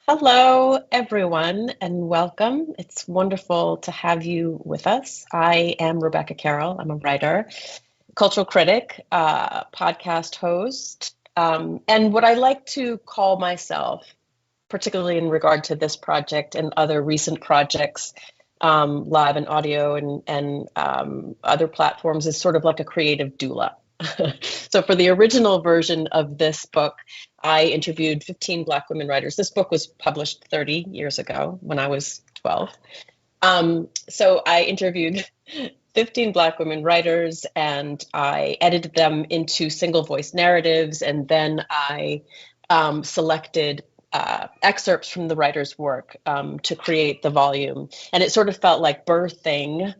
Hello, everyone, and welcome. It's wonderful to have you with us. I am Rebecca Carroll. I'm a writer, cultural critic, podcast host, and what I like to call myself, particularly in regard to this project and other recent projects, live and audio and other platforms, is sort of like a creative doula. So for the original version of this book, I interviewed 15 Black women writers. This book was published 30 years ago when I was 12. So I interviewed 15 Black women writers and I edited them into single voice narratives. And then I selected excerpts from the writer's work to create the volume. And it sort of felt like birthing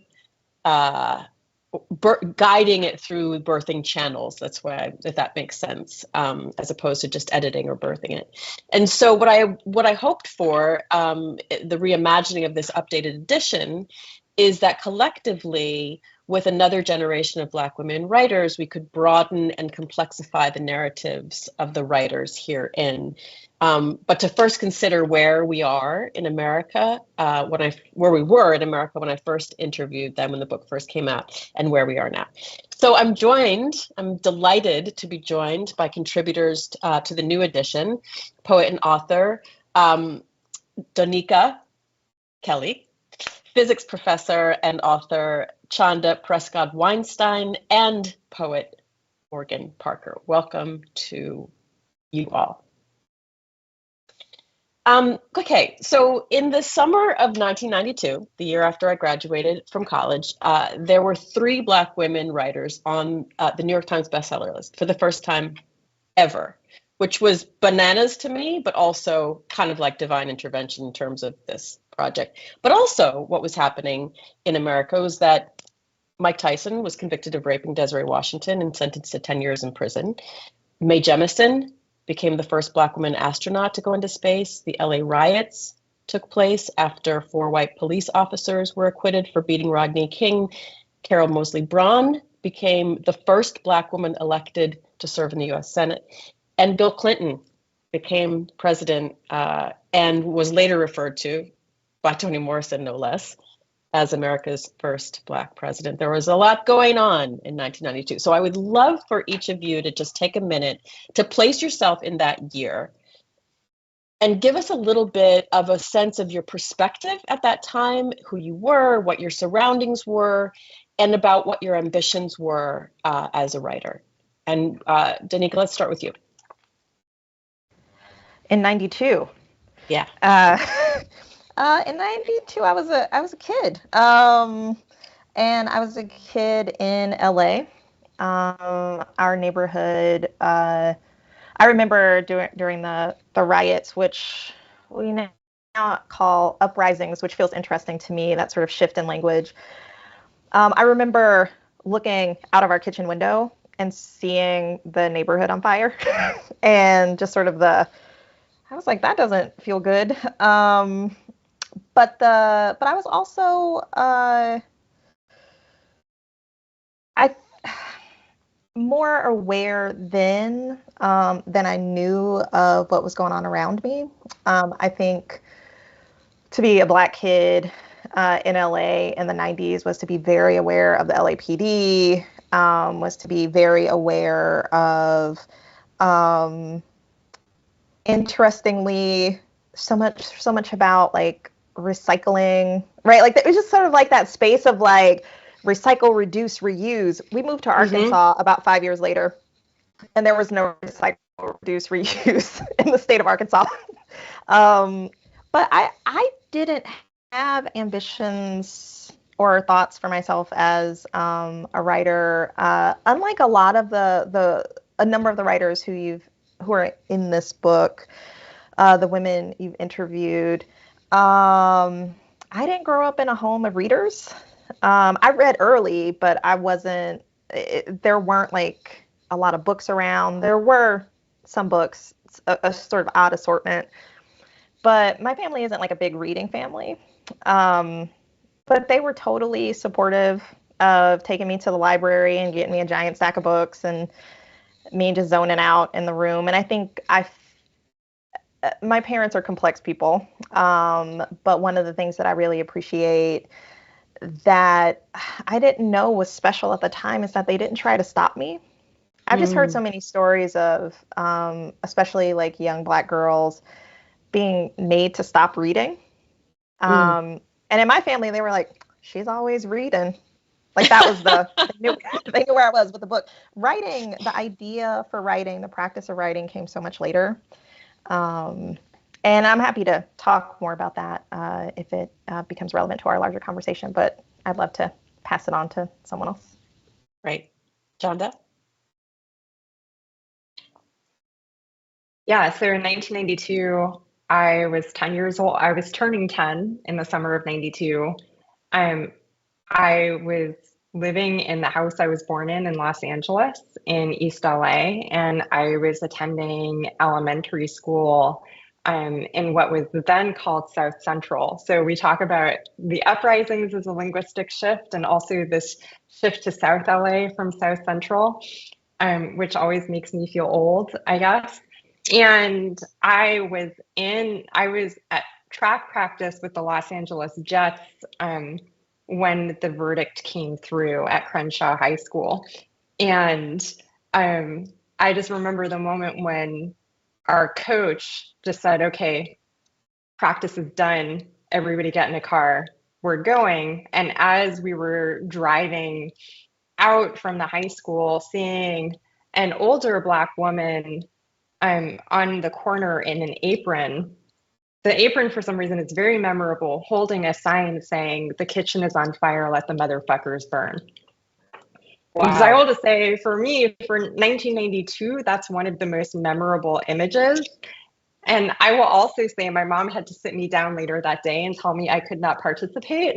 guiding it through birthing channels. That's why, if that makes sense, as opposed to just editing or birthing it. And so what I hoped for, the reimagining of this updated edition, is that collectively, with another generation of Black women writers, we could broaden and complexify the narratives of the writers herein. But to first consider where we are in America, where we were in America when I first interviewed them when the book first came out, and where we are now. So I'm delighted to be joined by contributors to the new edition, poet and author Donika Kelly, physics professor and author Chanda Prescod-Weinstein, and poet Morgan Parker. Welcome to you all. Okay, so in the summer of 1992, the year after I graduated from college, there were 3 Black women writers on the New York Times bestseller list for the first time ever, which was bananas to me, but also kind of like divine intervention in terms of this project. But also what was happening in America was that Mike Tyson was convicted of raping Desiree Washington and sentenced to 10 years in prison. Mae Jemison became the first Black woman astronaut to go into space. The LA riots took place after 4 white police officers were acquitted for beating Rodney King. Carol Moseley Braun became the first Black woman elected to serve in the US Senate. And Bill Clinton became president and was later referred to by Toni Morrison, no less, as America's first Black president. There was a lot going on in 1992. So I would love for each of you to just take a minute to place yourself in that year and give us a little bit of a sense of your perspective at that time, who you were, what your surroundings were, and about what your ambitions were as a writer. And Donika, let's start with you. In 92. Yeah. In 92, I was a kid. And I was a kid in LA. Our neighborhood, I remember during the riots, which we now call uprisings, which feels interesting to me, that sort of shift in language. I remember looking out of our kitchen window and seeing the neighborhood on fire and just sort of I was like, that doesn't feel good. But I was also more aware then than I knew of what was going on around me. I think to be a Black kid in LA in the 90s was to be very aware of the LAPD, was to be very aware of, interestingly, so much about like recycling, right? Like it was just sort of like that space of like recycle, reduce, reuse. We moved to Arkansas about 5 years later, and there was no recycle, reduce, reuse in the state of Arkansas. But I didn't have ambitions or thoughts for myself as a writer. Unlike a lot of a number of the writers who are in this book, the women you've interviewed, I didn't grow up in a home of readers. I read early, but there weren't like a lot of books around. There were some books, a sort of odd assortment, but my family isn't like a big reading family. But they were totally supportive of taking me to the library and getting me a giant stack of books and me just zoning out in the room. And I think my parents are complex people, but one of the things that I really appreciate that I didn't know was special at the time is that they didn't try to stop me. I've just heard so Mm, many stories of, especially like young Black girls being made to stop reading. mm. And in my family, they were like, she's always reading. Like that was they knew where I was with the book. Writing, the idea for writing, the practice of writing came so much later. Um, and I'm happy to talk more about that if it becomes relevant to our larger conversation, but I'd love to pass it on to someone else. Right. Chanda? Yeah, so in 1992, I was 10 years old. I was turning 10 in the summer of 92. Um, I was living in the house I was born in Los Angeles in East LA, and I was attending elementary school in what was then called South Central. So we talk about the uprisings as a linguistic shift and also this shift to South LA from South Central, which always makes me feel old, I guess. And I was at track practice with the Los Angeles Jets when the verdict came through at Crenshaw High School. And um, I just remember the moment when our coach just said, okay, practice is done. Everybody get in a car. We're going. And as we were driving out from the high school, seeing an older Black woman on the corner in an apron. The apron, for some reason, is very memorable, holding a sign saying, "The kitchen is on fire, let the motherfuckers burn." Because I Wow. will just say, for me, for 1992, that's one of the most memorable images. And I will also say my mom had to sit me down later that day and tell me I could not participate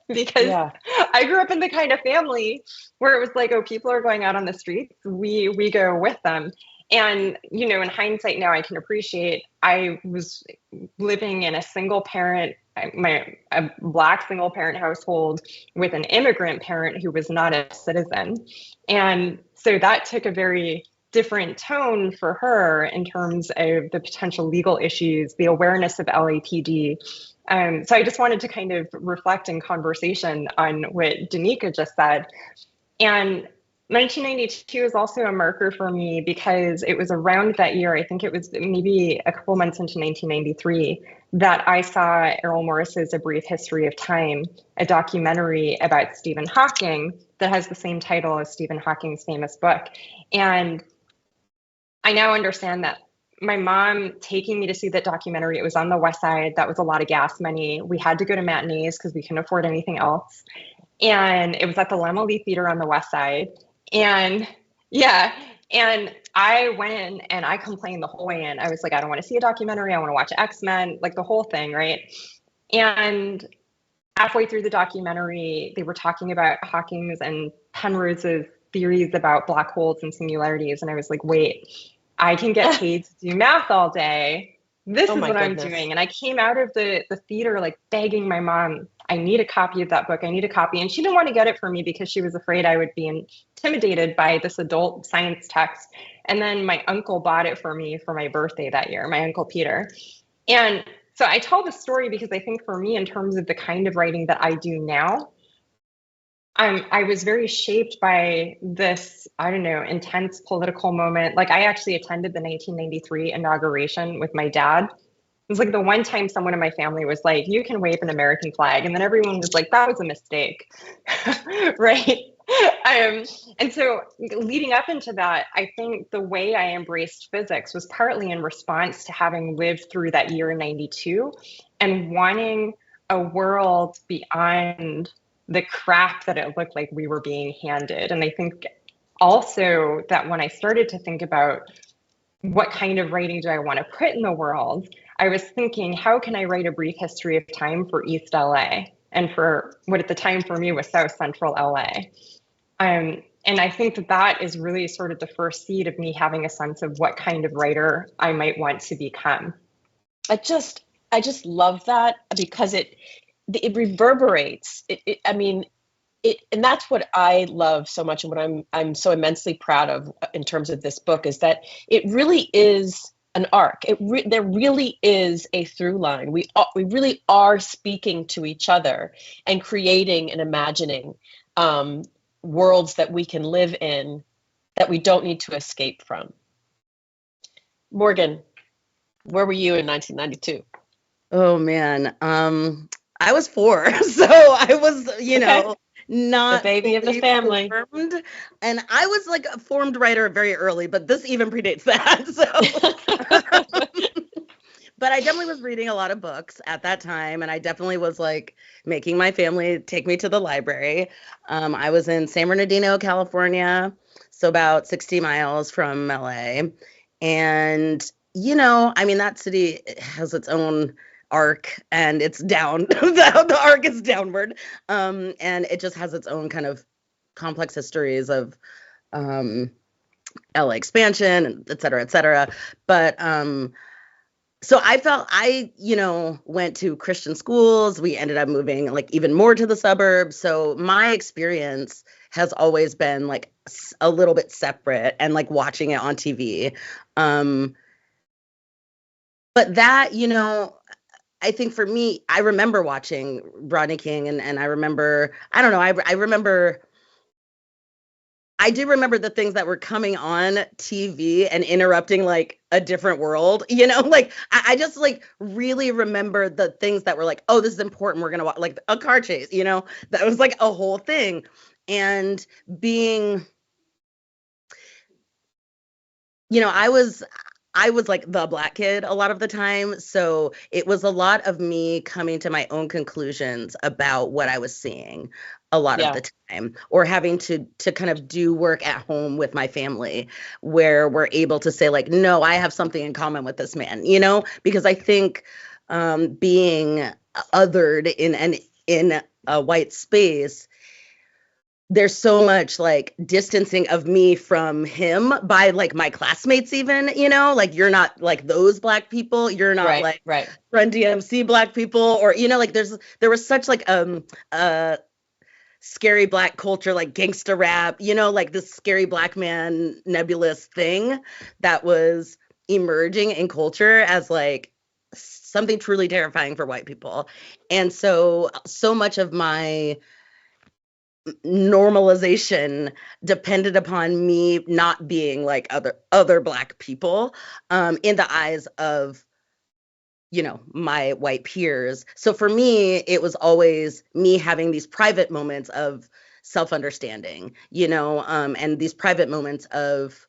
because Yeah. I grew up in the kind of family where it was like, oh, people are going out on the streets, we go with them. And in hindsight now, I can appreciate I was living in a single parent, a Black single parent household with an immigrant parent who was not a citizen, and so that took a very different tone for her in terms of the potential legal issues, the awareness of LAPD. So I just wanted to kind of reflect in conversation on what Donika just said. And 1992 is also a marker for me because it was around that year, I think it was maybe a couple months into 1993, that I saw Errol Morris's A Brief History of Time, a documentary about Stephen Hawking that has the same title as Stephen Hawking's famous book. And I now understand that my mom taking me to see that documentary, it was on the West Side. That was a lot of gas money. We had to go to matinees because we couldn't afford anything else. And it was at the Lema Lee Theater on the West Side. And yeah, and I went in and I complained the whole way in. I was like, I don't want to see a documentary. I want to watch X-Men, like the whole thing, right? And halfway through the documentary, they were talking about Hawking's and Penrose's theories about black holes and singularities. And I was like, wait, I can get paid to do math all day. This Oh is my what I'm goodness. doing. And I came out of the theater like begging my mom, I need a copy of that book. I need a copy. And she didn't want to get it for me because she was afraid I would be intimidated by this adult science text. And then my uncle bought it for me for my birthday that year, my uncle Peter. And so I tell this story because I think for me, in terms of the kind of writing that I do now, I was very shaped by this, I don't know, intense political moment. Like I actually attended the 1993 inauguration with my dad. It was like the one time someone in my family was like, you can wave an American flag. And then everyone was like, that was a mistake. Right. Um, and so leading up into that, I think the way I embraced physics was partly in response to having lived through that year in 92 and wanting a world beyond the crap that it looked like we were being handed. And I think also that when I started to think about what kind of writing do I want to put in the world, I was thinking, how can I write a brief history of time for East LA and for what at the time for me was South Central LA? And I think that that is really sort of the first seed of me having a sense of what kind of writer I might want to become. I just love that because it reverberates. I mean, and that's what I love so much, and what I'm so immensely proud of in terms of this book is that it really is an arc. There really is a through line. We really are speaking to each other and creating and imagining worlds that we can live in that we don't need to escape from. Morgan, where were you in 1992? Oh man, I was 4, so I was, Okay. not The baby of the fully family. formed, and I was like a formed writer very early, but this even predates that. So, but I definitely was reading a lot of books at that time, and I definitely was like making my family take me to the library. I was in San Bernardino, California, so about 60 miles from LA, and I mean, that city has its own arc, and it's down. The arc is downward, and it just has its own kind of complex histories of LA expansion, et cetera, et cetera. But so I went to Christian schools. We ended up moving like even more to the suburbs. So my experience has always been like a little bit separate and like watching it on TV. But that, I think for me, I remember watching Rodney King, and I remember, I don't know, I do remember the things that were coming on TV and interrupting like a different world, like I just like really remember the things that were like, oh, this is important. We're going to watch like a car chase, that was like a whole thing. And being, I was like the Black kid a lot of the time. So it was a lot of me coming to my own conclusions about what I was seeing a lot of the time, or having to kind of do work at home with my family where we're able to say like, no, I have something in common with this man, because I think being othered in a white space, there's so much like distancing of me from him by like my classmates even, like you're not like those Black people, you're not right. Run DMC Black people, or like there was such like scary Black culture, like gangsta rap, like this scary Black man nebulous thing that was emerging in culture as like something truly terrifying for white people. And so much of my normalization depended upon me not being like other Black people in the eyes of my white peers. So for me, it was always me having these private moments of self-understanding, and these private moments of,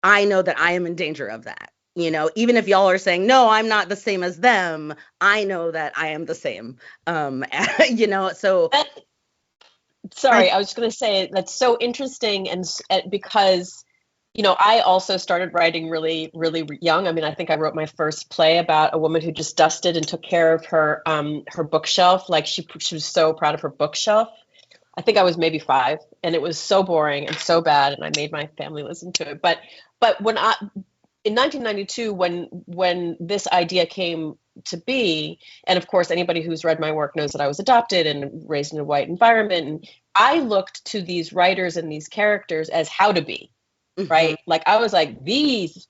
I know that I am in danger of that. Even if y'all are saying, no, I'm not the same as them, I know that I am the same. So Sorry, I was going to say that's so interesting, and because I also started writing really, really young. I mean, I think I wrote my first play about a woman who just dusted and took care of her bookshelf. Like she was so proud of her bookshelf. I think I was maybe 5, and it was so boring and so bad, and I made my family listen to it. But when in 1992, when this idea came to be, and of course anybody who's read my work knows that I was adopted and raised in a white environment, and I looked to these writers and these characters as how to be, right? Like I was like, these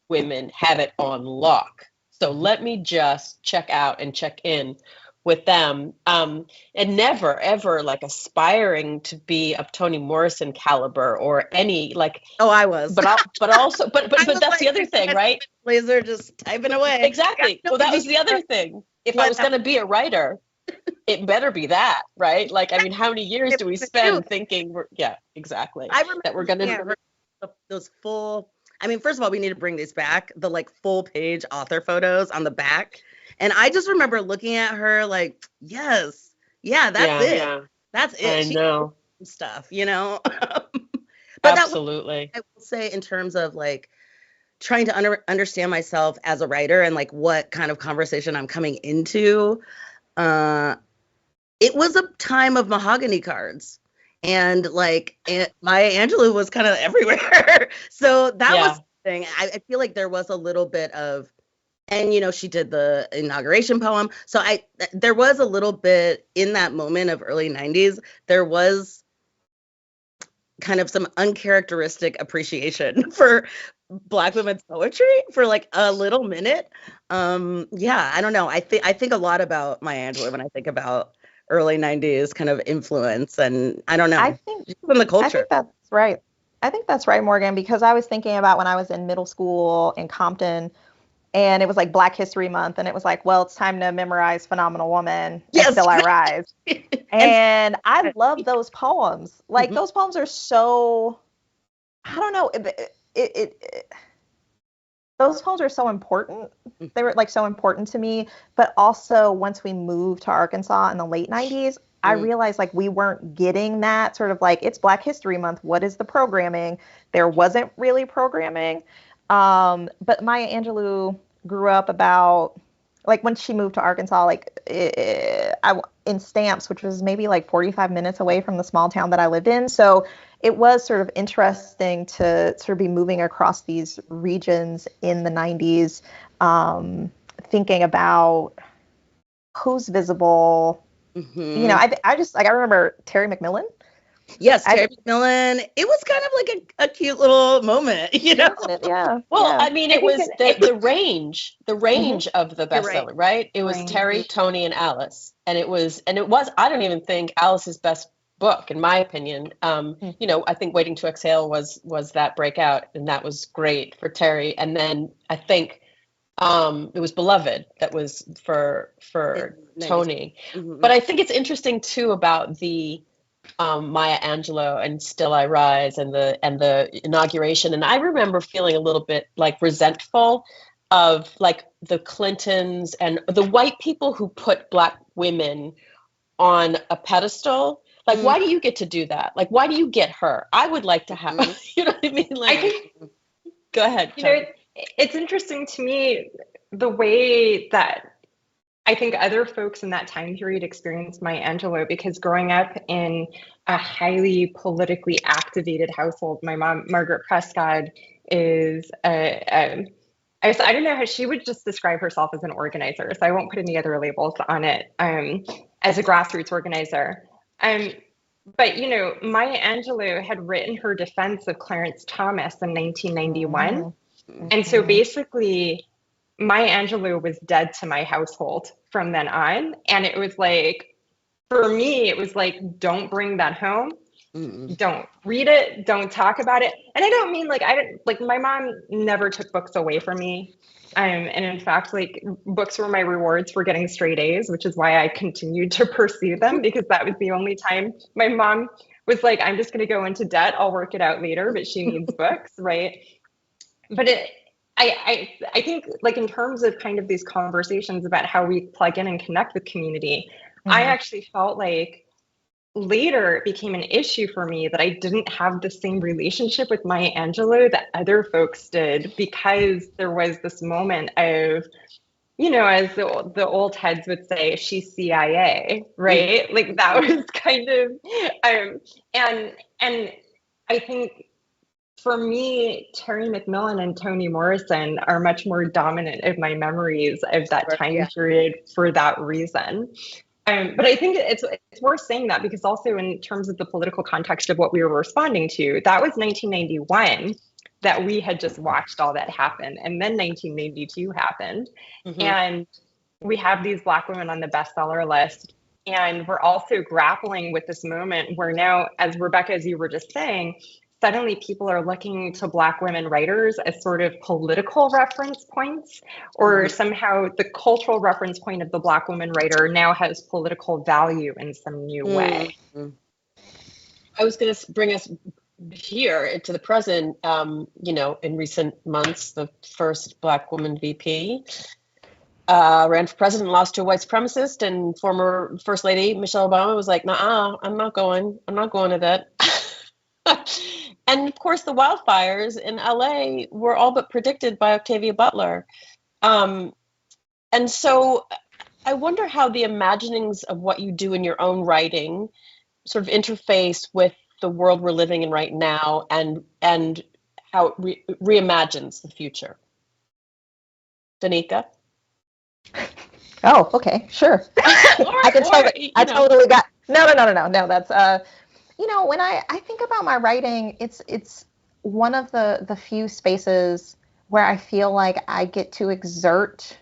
women have it on lock, so let me just check out and check in with them, and never ever like aspiring to be of Toni Morrison caliber or any like. Oh, I was, but also that's like, the other thing, right? Laser just typing away. Exactly. Well, that was the other thing. If I was going to be a writer, it better be that, right? Like, I mean, how many years do we spend thinking? Exactly. I remember that we're going to those full. I mean, first of all, we need to bring these back. The like full page author photos on the back. And I just remember looking at her like, yes, that's it. Yeah. That's it. I know. Stuff, But absolutely. I will say in terms of like trying to understand myself as a writer and like what kind of conversation I'm coming into, it was a time of mahogany cards. And like Maya Angelou was kind of everywhere. So that was the thing. I feel like there was a little bit of, and she did the inauguration poem. So there was a little bit in that moment of early 90s, there was kind of some uncharacteristic appreciation for Black women's poetry for like a little minute. Yeah, I don't know. I think a lot about Maya Angelou when I think about early 90s kind of influence, and I don't know, just in the I culture. think that's right. I think that's right, Morgan, because I was thinking about when I was in middle school in Compton, and it was like Black History Month, and it was like, well, it's time to memorize Phenomenal Woman and Yes. Still I Rise. And I love those poems. Like those poems are so, I don't know, those poems are so important. They were like so important to me. But also once we moved to Arkansas in the late 90s, I realized like we weren't getting that sort of like, it's Black History Month. What is the programming? There wasn't really programming. But Maya Angelou grew up about, like when she moved to Arkansas, like in Stamps, which was maybe like 45 minutes away from the small town that I lived in. So it was sort of interesting to sort of be moving across these regions in the 90s, thinking about who's visible. You know, I just like, I remember Terry McMillan. Yes, Terry McMillan. It was kind of like a cute little moment, you know? Yeah. Well, yeah. I mean, it was the range of the bestseller, right? It was Terry, Tony, and Alice. And it was, I don't even think Alice's best book, in my opinion. You know, I think Waiting to Exhale was that breakout, and that was great for Terry. And then I think it was Beloved that was for Tony. But I think it's interesting too about the Maya Angelou and Still I Rise and the inauguration. And I remember feeling a little bit like resentful of like the Clintons and the white people who put Black women on a pedestal. Like, why do you get to do that? Like, why do you get her? I would like to have, you know what I mean? Like, I think, go ahead. You know, it's interesting to me the way that I think other folks in that time period experienced Maya Angelou, because growing up in a highly politically activated household, my mom, Margaret Prescod, is I don't know how she would just describe herself as an organizer, so I won't put any other labels on it, as a grassroots organizer. But, you know, Maya Angelou had written her defense of Clarence Thomas in 1991. And so basically, Maya Angelou was dead to my household from then on. And it was like, for me, it was like, don't bring that home. Don't read it. Don't talk about it. And I don't mean like, my mom never took books away from me. And in fact, like books were my rewards for getting straight A's, which is why I continued to pursue them, because that was the only time my mom was like, I'm just going to go into debt. I'll work it out later, but she needs books, right? But I think like in terms of kind of these conversations about how we plug in and connect with community, I actually felt like later it became an issue for me that I didn't have the same relationship with Maya Angelou that other folks did, because there was this moment of, you know, as the old heads would say, she's CIA, right? Like that was kind of, and I think for me, Terry McMillan and Toni Morrison are much more dominant in my memories of that time period for that reason. But I think it's worth saying that, because also in terms of the political context of what we were responding to, that was 1991 that we had just watched all that happen. And then 1992 happened. And we have these Black women on the bestseller list. And we're also grappling with this moment where now, as Rebecca, as you were just saying, suddenly people are looking to Black women writers as sort of political reference points, or somehow the cultural reference point of the Black woman writer now has political value in some new way. I was going to bring us here into the present. You know, in recent months, the first Black woman VP ran for president, lost to a white supremacist, and former First Lady Michelle Obama was like, "Nah, I'm not going to that." And of course, the wildfires in LA were all but predicted by Octavia Butler. And so I wonder how the imaginings of what you do in your own writing sort of interface with the world we're living in right now, and how it reimagines the future. Donika? Oh, okay, sure. I can tell that I totally got, no, that's, you know, when I think about my writing, it's one of the few spaces where I feel like I get to exert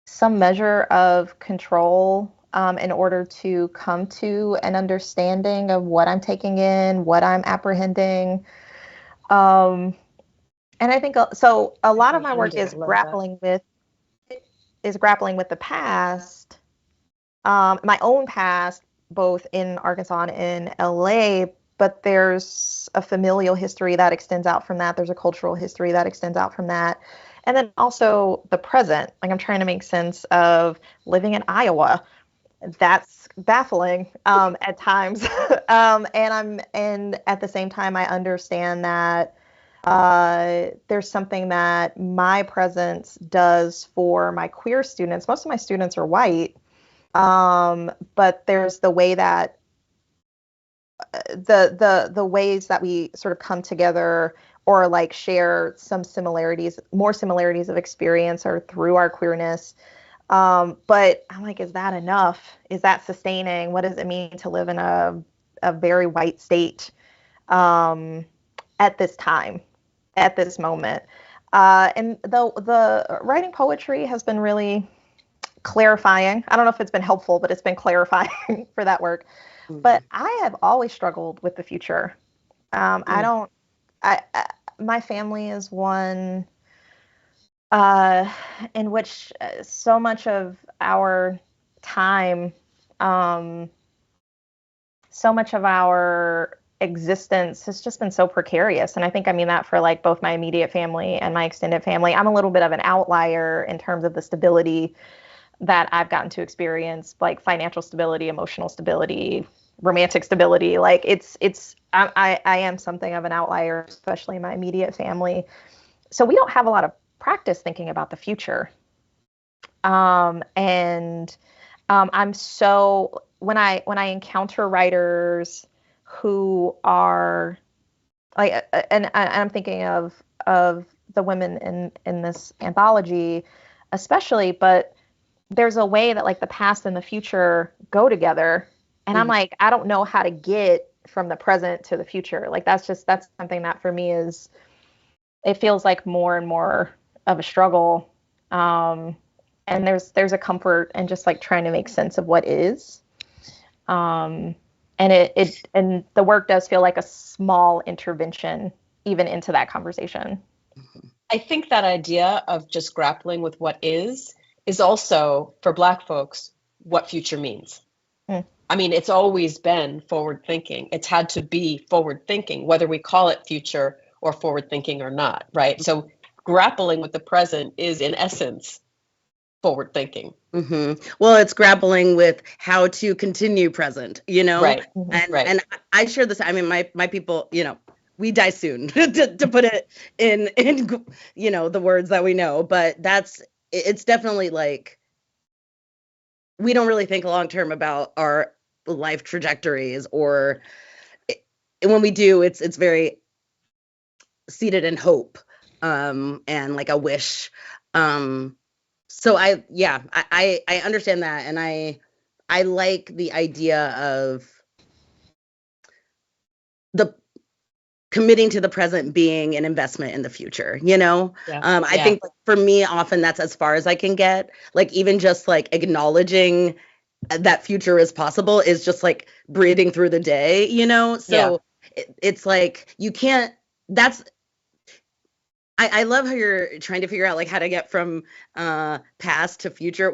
some measure of control in order to come to an understanding of what I'm taking in, what I'm apprehending. And I think so. A lot of my work is grappling with the past, my own past, both in Arkansas and in LA. But there's a familial history that extends out from that. There's a cultural history that extends out from that. And then also the present. Like I'm trying to make sense of living in Iowa. That's baffling at times. And at the same time, I understand that there's something that my presence does for my queer students. Most of my students are white, but there's the way that the ways that we sort of come together or like share some similarities, more similarities of experience or through our queerness. But I'm like, is that enough? Is that sustaining? What does it mean to live in a very white state at this time, at this moment? And the writing poetry has been really clarifying. I don't know if it's been helpful, but it's been clarifying for that work. But I have always struggled with the future. I don't. My family is one in which so much of our time, so much of our existence has just been so precarious. And I think I mean that for like both my immediate family and my extended family. I'm a little bit of an outlier in terms of the stability that I've gotten to experience, like financial stability, emotional stability, romantic stability. Like I am something of an outlier, especially in my immediate family. So we don't have a lot of practice thinking about the future. And I'm so when I encounter writers who are like, and I'm thinking of the women in this anthology, especially, but there's a way that like the past and the future go together. And I'm like, I don't know how to get from the present to the future. Like that's something that for me it feels like more and more of a struggle. And there's a comfort in just like trying to make sense of what is. And and the work does feel like a small intervention even into that conversation. I think that idea of just grappling with what is also for Black folks what future means. I mean, it's always been forward thinking. It's had to be forward thinking, whether we call it future or forward thinking or not, right? So grappling with the present is in essence forward thinking. Well, it's grappling with how to continue present, Right. And I share this. I mean, my people, we die soon to put it in the words that we know, but it's definitely like we don't really think long term about our life trajectories, or when we do, it's very seated in hope and like a wish. So I understand that, and I like the idea of the committing to the present being an investment in the future, I think like, for me, often that's as far as I can get. Like even just like acknowledging that future is possible is just like breathing through the day, so it's like you can't. I love how you're trying to figure out like how to get from past to future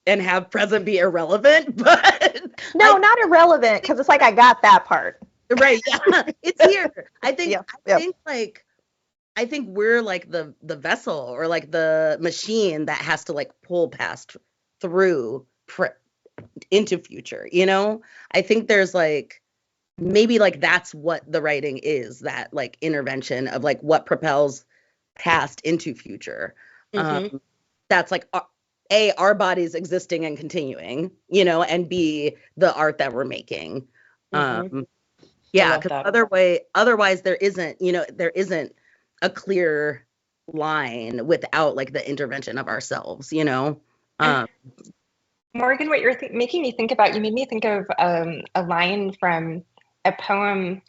and have present be irrelevant, but not irrelevant, because it's like I got that part. Right. Yeah. It's here. I think I think we're like the vessel or like the machine that has to like pull past through into future, I think there's like maybe like that's what the writing is, that like intervention of like what propels past into future. That's like our bodies existing and continuing, and B, the art that we're making. Because otherwise there isn't a clear line without like the intervention of ourselves, Morgan, what you're making me think about, you made me think of a line from a poem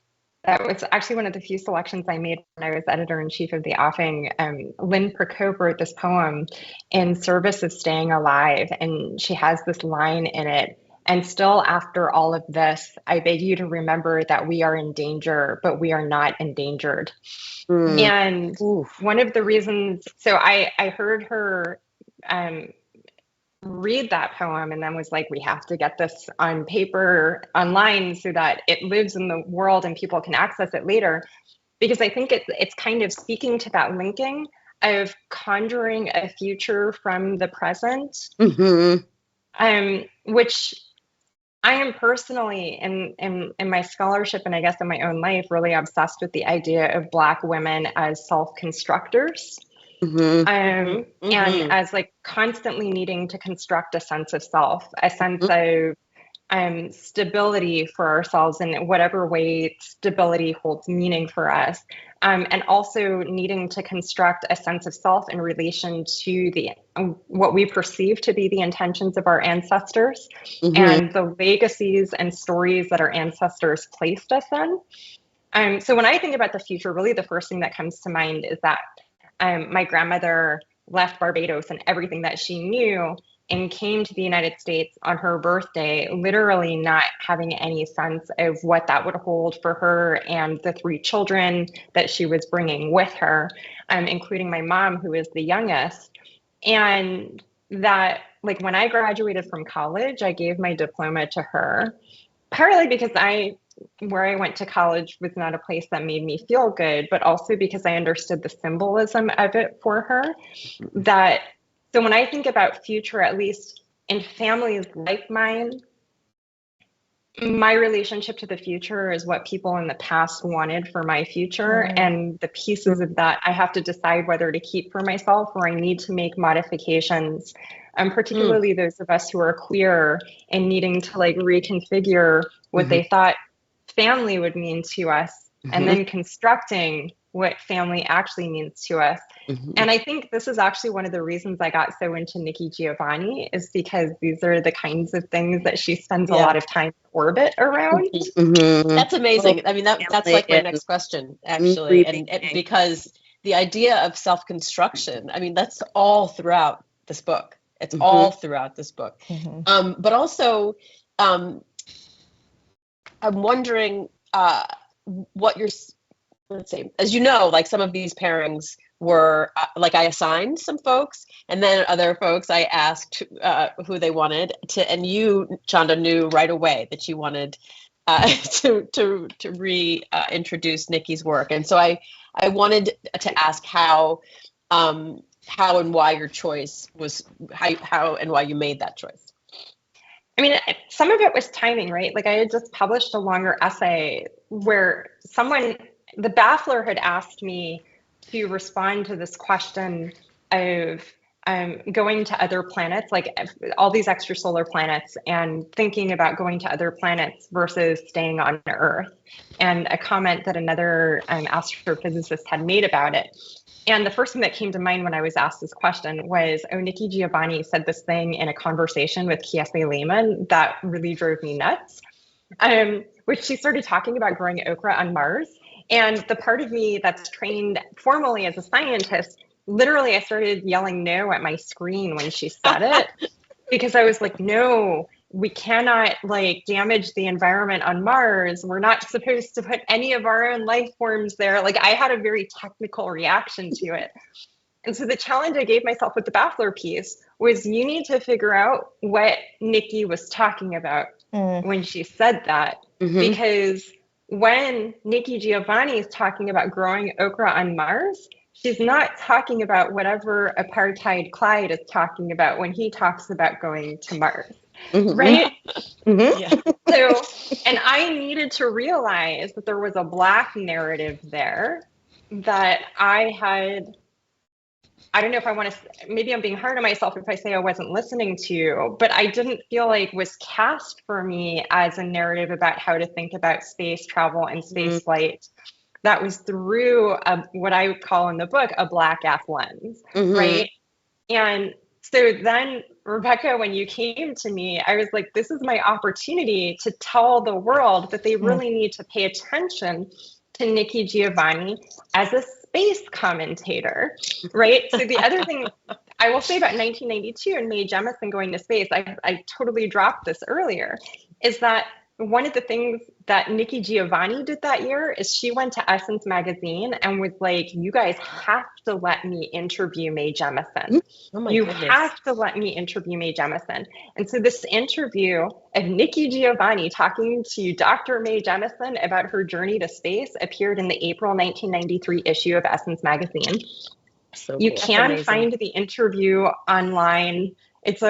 That was actually one of the few selections I made when I was editor-in-chief of The Offing. Lynn Procope wrote this poem in service of staying alive, and she has this line in it. And still, after all of this, I beg you to remember that we are in danger, but we are not endangered. And one of the reasons, so I heard her read that poem and then was like, we have to get this on paper online so that it lives in the world and people can access it later. Because I think it's kind of speaking to that linking of conjuring a future from the present, which I am personally in my scholarship and I guess in my own life really obsessed with the idea of Black women as self-constructors. And as like constantly needing to construct a sense of self, a sense of stability for ourselves in whatever way stability holds meaning for us, and also needing to construct a sense of self in relation to the what we perceive to be the intentions of our ancestors and the legacies and stories that our ancestors placed us in. So when I think about the future, really the first thing that comes to mind is that my grandmother left Barbados and everything that she knew and came to the United States on her birthday, literally not having any sense of what that would hold for her and the 3 children that she was bringing with her, including my mom, who is the youngest. And that, like, when I graduated from college, I gave my diploma to her, partly because where I went to college was not a place that made me feel good, but also because I understood the symbolism of it for her. So when I think about future, at least in families like mine, my relationship to the future is what people in the past wanted for my future. And the pieces of that I have to decide whether to keep for myself or I need to make modifications. Particularly those of us who are queer and needing to like reconfigure what they thought family would mean to us and then constructing what family actually means to us. And I think this is actually one of the reasons I got so into Nikki Giovanni, is because these are the kinds of things that she spends a lot of time in orbit around. That's amazing. I mean, that's like my next question, actually. And because the idea of self-construction, I mean, that's all throughout this book. It's all throughout this book. But also, I'm wondering what you're, let's say, as you know, like some of these pairings were like I assigned some folks, and then other folks I asked who they wanted to, and you, Chanda, knew right away that you wanted to reintroduce Nikki's work, and so I wanted to ask how and why your choice was, how and why you made that choice. I mean, some of it was timing, right? Like I had just published a longer essay where the Baffler had asked me to respond to this question of going to other planets, like all these extrasolar planets, and thinking about going to other planets versus staying on Earth, and a comment that another astrophysicist had made about it. And the first thing that came to mind when I was asked this question was, Nikki Giovanni said this thing in a conversation with Kiese Lehman that really drove me nuts, which she started talking about growing okra on Mars. And the part of me that's trained formally as a scientist, literally I started yelling no at my screen when she said it, because I was like, no, we cannot like damage the environment on Mars. We're not supposed to put any of our own life forms there. Like I had a very technical reaction to it. And so the challenge I gave myself with the Baffler piece was, you need to figure out what Nikki was talking about when she said that, because when Nikki Giovanni is talking about growing okra on Mars, she's not talking about whatever apartheid Clyde is talking about when he talks about going to Mars. Right? Yeah. So, and I needed to realize that there was a Black narrative there that I don't know if I want to, maybe I'm being hard on myself if I say I wasn't listening to, but I didn't feel like was cast for me as a narrative about how to think about space travel and space flight. That was through what I would call in the book a Black F lens, right? And so then Rebecca, when you came to me, I was like, this is my opportunity to tell the world that they really need to pay attention to Nikki Giovanni as a space commentator, right? So the other thing I will say about 1992 and Mae Jemison going to space, I totally dropped this earlier, is that one of the things that Nikki Giovanni did that year is she went to Essence magazine and was like, you guys have to let me interview Mae Jemison. You have to let me interview Mae Jemison. And so this interview of Nikki Giovanni talking to Dr. Mae Jemison about her journey to space appeared in the April 1993 issue of Essence magazine. So you can find the interview online. It's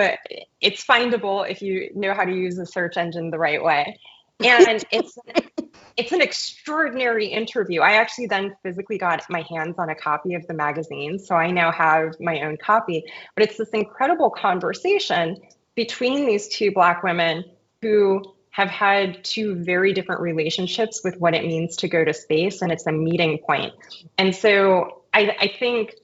findable if you know how to use the search engine the right way. And it's an extraordinary interview. I actually then physically got my hands on a copy of the magazine, so I now have my own copy. But it's this incredible conversation between these two Black women who have had two very different relationships with what it means to go to space, and it's a meeting point. And so I think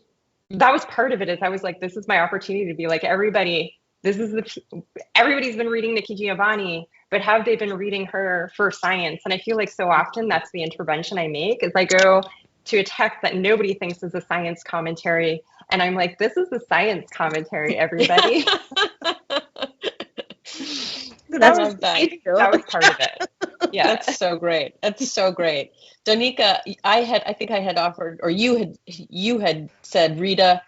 that was part of it, is I was like, this is my opportunity to be like, everybody's been reading Nikki Giovanni, but have they been reading her for science? And I feel like so often that's the intervention I make, is I go to a text that nobody thinks is a science commentary, and I'm like, this is a science commentary, everybody. That was part of it. Yeah, that's so great. That's so great. Donika, I think I had offered, or you had said Rita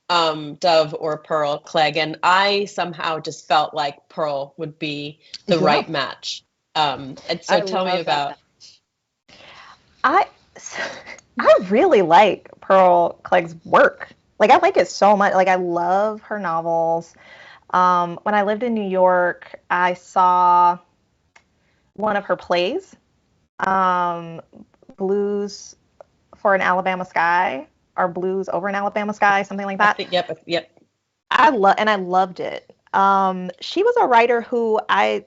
Dove or Pearl Cleage, and I somehow just felt like Pearl would be the right match. And so tell me about. I really like Pearl Cleage's work. Like, I like it so much. Like, I love her novels. When I lived in New York, I saw one of her plays, Blues for an Alabama Sky, or Blues over an Alabama Sky, something like that. Yep. I loved it. She was a writer who I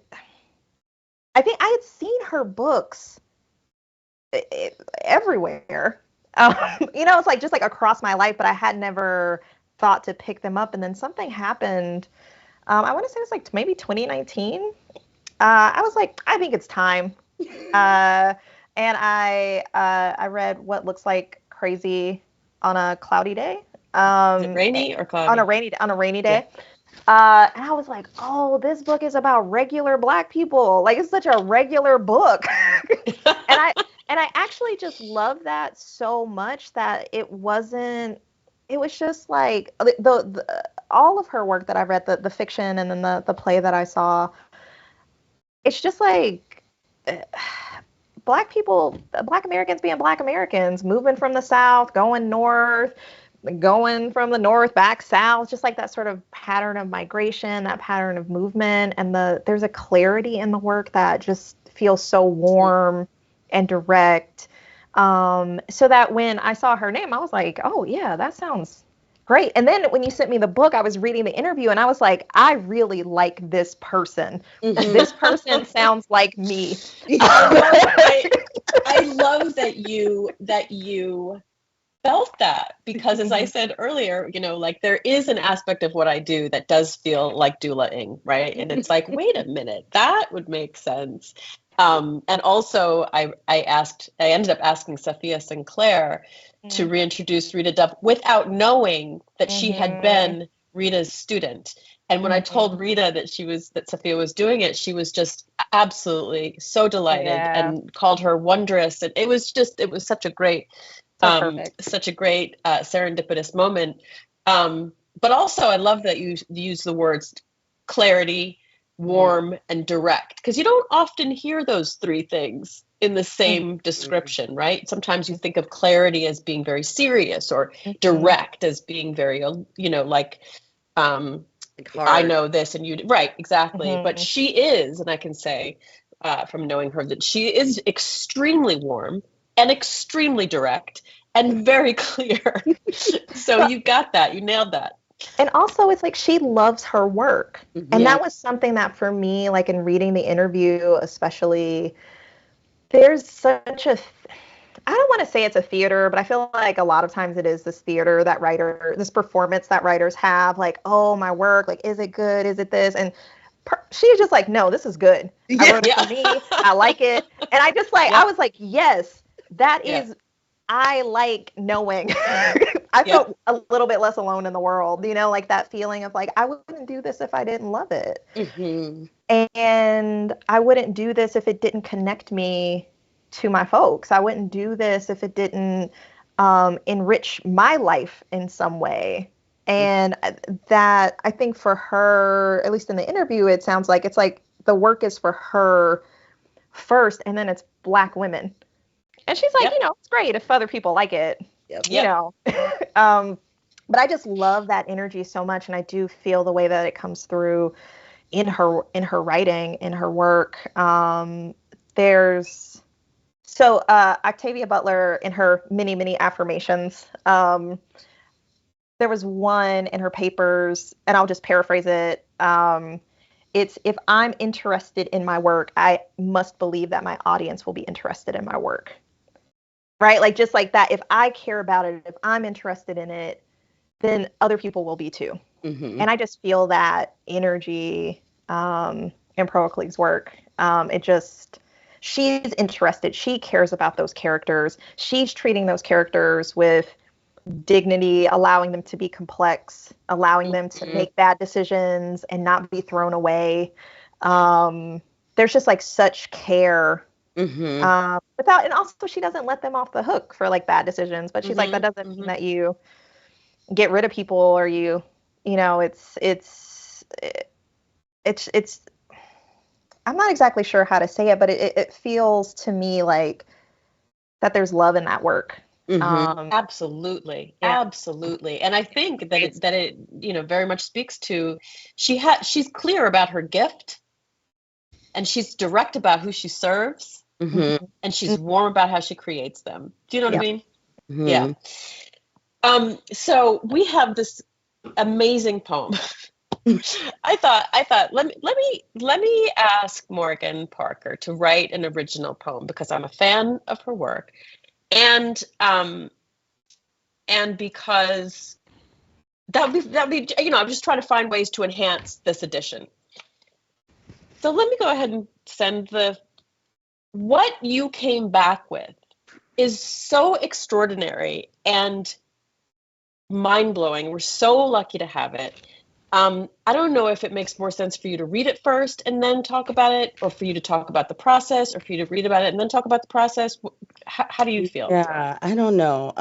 think I had seen her books everywhere. It's like just like across my life, but I had never thought to pick them up. And then something happened. I want to say it was like maybe 2019. I was like, I think it's time. And I read What Looks Like Crazy on a Cloudy Day. Is it rainy or cloudy? On a rainy day. Yeah. And I was like, oh, this book is about regular Black people. Like, it's such a regular book. and I actually just love that so much that it was just like the all of her work that I read, the fiction and then the play that I saw, it's just like Black people, Black Americans being Black Americans, moving from the South, going north, going from the north back south, just like that sort of pattern of migration, that pattern of movement. And there's a clarity in the work that just feels so warm and direct. So that when I saw her name, I was like, oh yeah, that sounds great. And then when you sent me the book, I was reading the interview and I was like, I really like this person. Mm-hmm. This person sounds like me. I love that you felt that, because as I said earlier, like there is an aspect of what I do that does feel like doulaing, right? And it's like, wait a minute, that would make sense. And also I ended up asking Sophia Sinclair to reintroduce Rita Dove without knowing that she had been Rita's student. And when I told Rita that Sophia was doing it, she was just absolutely so delighted and called her wondrous. And it was such a great, serendipitous moment. But also I love that you use the words clarity, warm, and direct, because you don't often hear those three things in the same description, right? Sometimes you think of clarity as being very serious, or direct as being very, like I know this and you, right, exactly. But she is, and I can say from knowing her that she is extremely warm and extremely direct and very clear. So you got that, you nailed that. And also, it's like she loves her work. And that was something that for me, like in reading the interview, especially, there's such I don't want to say it's a theater, but I feel like a lot of times it is this theater that this performance that writers have, like, oh, my work, like, is it good? Is it this? And she's just like, no, this is good. I wrote it for me. I like it. And I just like, I was like, yes, that is, I like knowing. I felt a little bit less alone in the world, you know, like that feeling of like, I wouldn't do this if I didn't love it. Mm-hmm. And I wouldn't do this if it didn't connect me to my folks. I wouldn't do this if it didn't enrich my life in some way. And that, I think for her, at least in the interview, it sounds like it's like the work is for her first, and then it's Black women. And she's like, you know, it's great if other people like it, you know. But I just love that energy so much, and I do feel the way that it comes through in her writing, in her work. There's Octavia Butler, in her many affirmations, there was one in her papers, and I'll just paraphrase it. It's, if I'm interested in my work, I must believe that my audience will be interested in my work. Right? Like, just like that. If I care about it, if I'm interested in it, then other people will be too. Mm-hmm. And I just feel that energy in Proacle's work. She's interested. She cares about those characters. She's treating those characters with dignity, allowing them to be complex, allowing them to make bad decisions and not be thrown away. There's just like such care. And also she doesn't let them off the hook for like bad decisions, but she's like, that doesn't mean that you get rid of people, or you know, it's I'm not exactly sure how to say it, but it feels to me like that there's love in that work. Absolutely. And I think that it you know, very much speaks to, she's clear about her gift, and she's direct about who she serves, and she's warm about how she creates them. Do you know what I mean? Yeah. So we have this amazing poem. I thought let me ask Morgan Parker to write an original poem, because I'm a fan of her work, and because that be you know, I'm just trying to find ways to enhance this edition. So let me go ahead and send what you came back with is so extraordinary and mind-blowing. We're so lucky to have it. I don't know if it makes more sense for you to read it first and then talk about it, or for you to talk about the process, or for you to read about it and then talk about the process. How do you feel? Yeah, I don't know.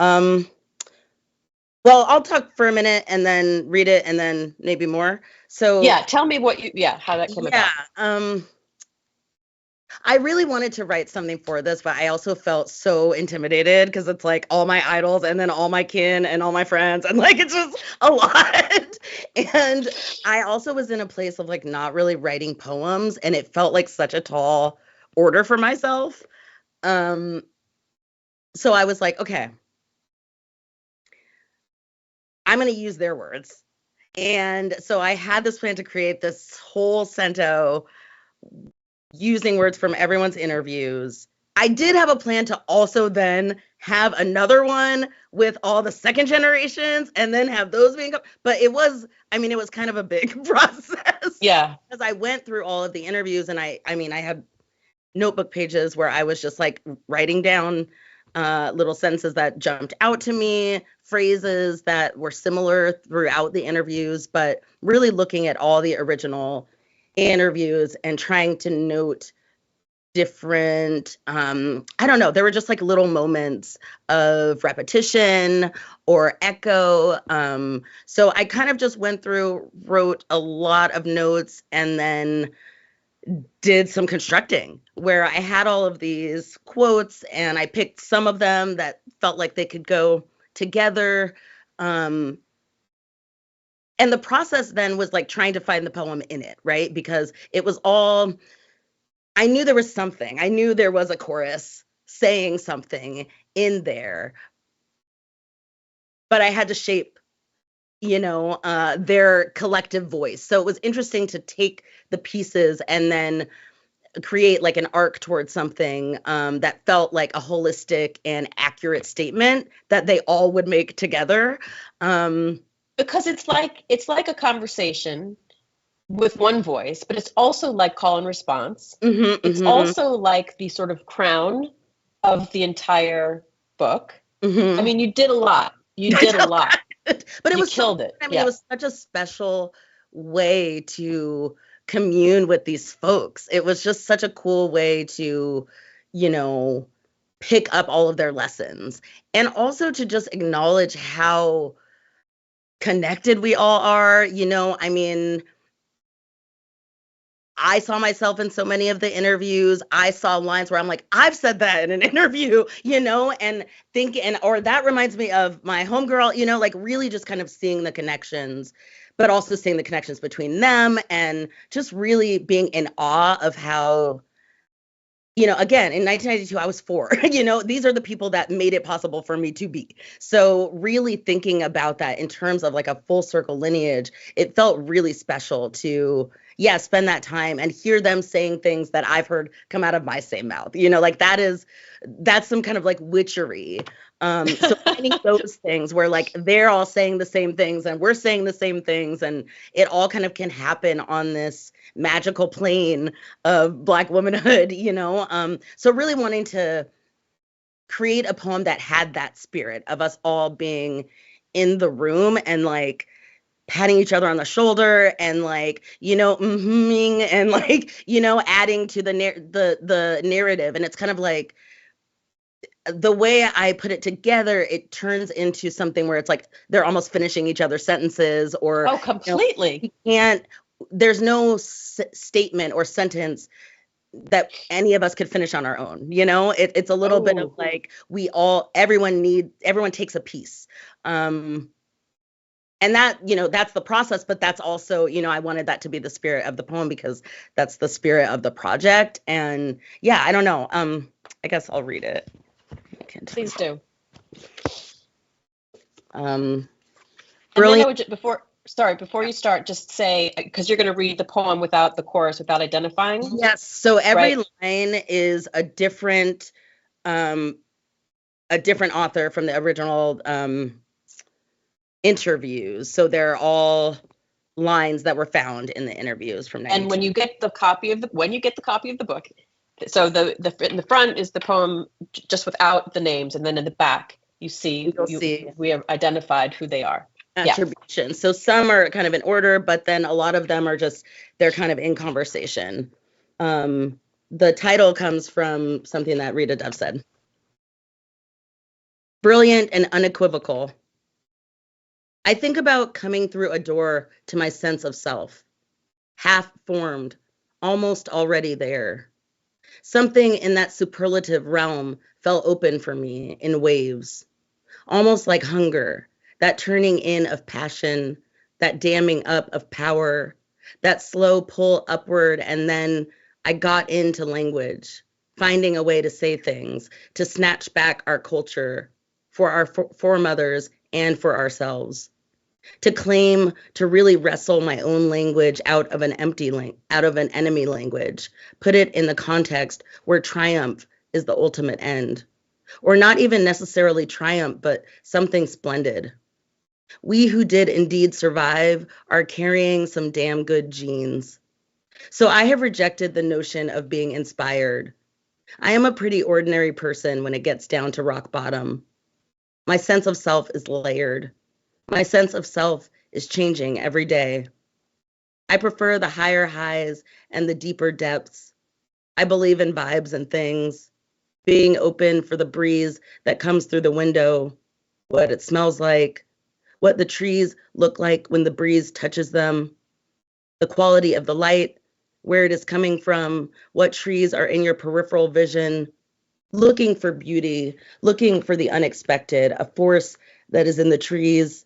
Well, I'll talk for a minute and then read it and then maybe more. So yeah, tell me how that came about. I really wanted to write something for this, but I also felt so intimidated, because it's like all my idols and then all my kin and all my friends, and like it's just a lot. And I also was in a place of like not really writing poems, and it felt like such a tall order for myself. So I was like, okay, I'm going to use their words. And so I had this plan to create this whole cento using words from everyone's interviews. I did have a plan to also then have another one with all the second generations, and then have those being, but it was kind of a big process. Yeah. Because I went through all of the interviews, and I had notebook pages where I was just like writing down little sentences that jumped out to me, phrases that were similar throughout the interviews, but really looking at all the original interviews and trying to note different, I don't know, there were just like little moments of repetition or echo. So I kind of just went through, wrote a lot of notes, and then did some constructing where I had all of these quotes, and I picked some of them that felt like they could go together. And the process then was like trying to find the poem in it, right? Because it was all, I knew there was something. I knew there was a chorus saying something in there, but I had to shape, their collective voice. So it was interesting to take the pieces and then create like an arc towards something that felt like a holistic and accurate statement that they all would make together. Because it's like a conversation with one voice, but it's also like call and response. It's also like the sort of crown of the entire book. I mean, you did a lot. You did a lot. But it was killed it. I mean, it was such a special way to commune with these folks. It was just such a cool way to, you know, pick up all of their lessons, and also to just acknowledge how connected we all are. You know, I mean, I saw myself in so many of the interviews. I saw lines where I'm like, I've said that in an interview, you know, and or that reminds me of my homegirl, you know, like really just kind of seeing the connections, but also seeing the connections between them, and just really being in awe of how, you know, again, in 1992, I was 4, you know, these are the people that made it possible for me to be. So really thinking about that in terms of like a full circle lineage, it felt really special to, spend that time and hear them saying things that I've heard come out of my same mouth, you know, like that's some kind of like witchery. So finding those things where like they're all saying the same things and we're saying the same things, and it all kind of can happen on this magical plane of Black womanhood, you know. So really wanting to create a poem that had that spirit of us all being in the room and like patting each other on the shoulder and like, you know, and like, you know, adding to the narrative. And it's kind of like, the way I put it together, it turns into something where it's like they're almost finishing each other's sentences, or completely. There's no statement or sentence that any of us could finish on our own. You know, it's a little bit of like everyone takes a piece. And that, you know, that's the process, but that's also, you know, I wanted that to be the spirit of the poem because that's the spirit of the project. And yeah, I don't know. I guess I'll read it. Please do. Brilliant. Before you start, just say, because you're going to read the poem without the chorus, without identifying. Yes. So every line is a different author from the original interviews. So they're all lines that were found in the interviews from 92. And when you get the copy of the book, so in the front is the poem just without the names, and then in the back you'll see we have identified who they are. Attribution. Yeah. So some are kind of in order, but then a lot of them are just, they're kind of in conversation. The title comes from something that Rita Dove said. Brilliant and unequivocal. I think about coming through a door to my sense of self, half formed, almost already there. Something in that superlative realm fell open for me in waves, almost like hunger, that turning in of passion, that damming up of power, that slow pull upward, and then I got into language, finding a way to say things, to snatch back our culture for our foremothers and for ourselves. To claim, to really wrestle my own language out of an enemy language, put it in the context where triumph is the ultimate end, or not even necessarily triumph, but something splendid. We who did indeed survive are carrying some damn good genes. So I have rejected the notion of being inspired. I am a pretty ordinary person when it gets down to rock bottom. My sense of self is layered. My sense of self is changing every day. I prefer the higher highs and the deeper depths. I believe in vibes and things, being open for the breeze that comes through the window, what it smells like, what the trees look like when the breeze touches them, the quality of the light, where it is coming from, what trees are in your peripheral vision, looking for beauty, looking for the unexpected, a force that is in the trees,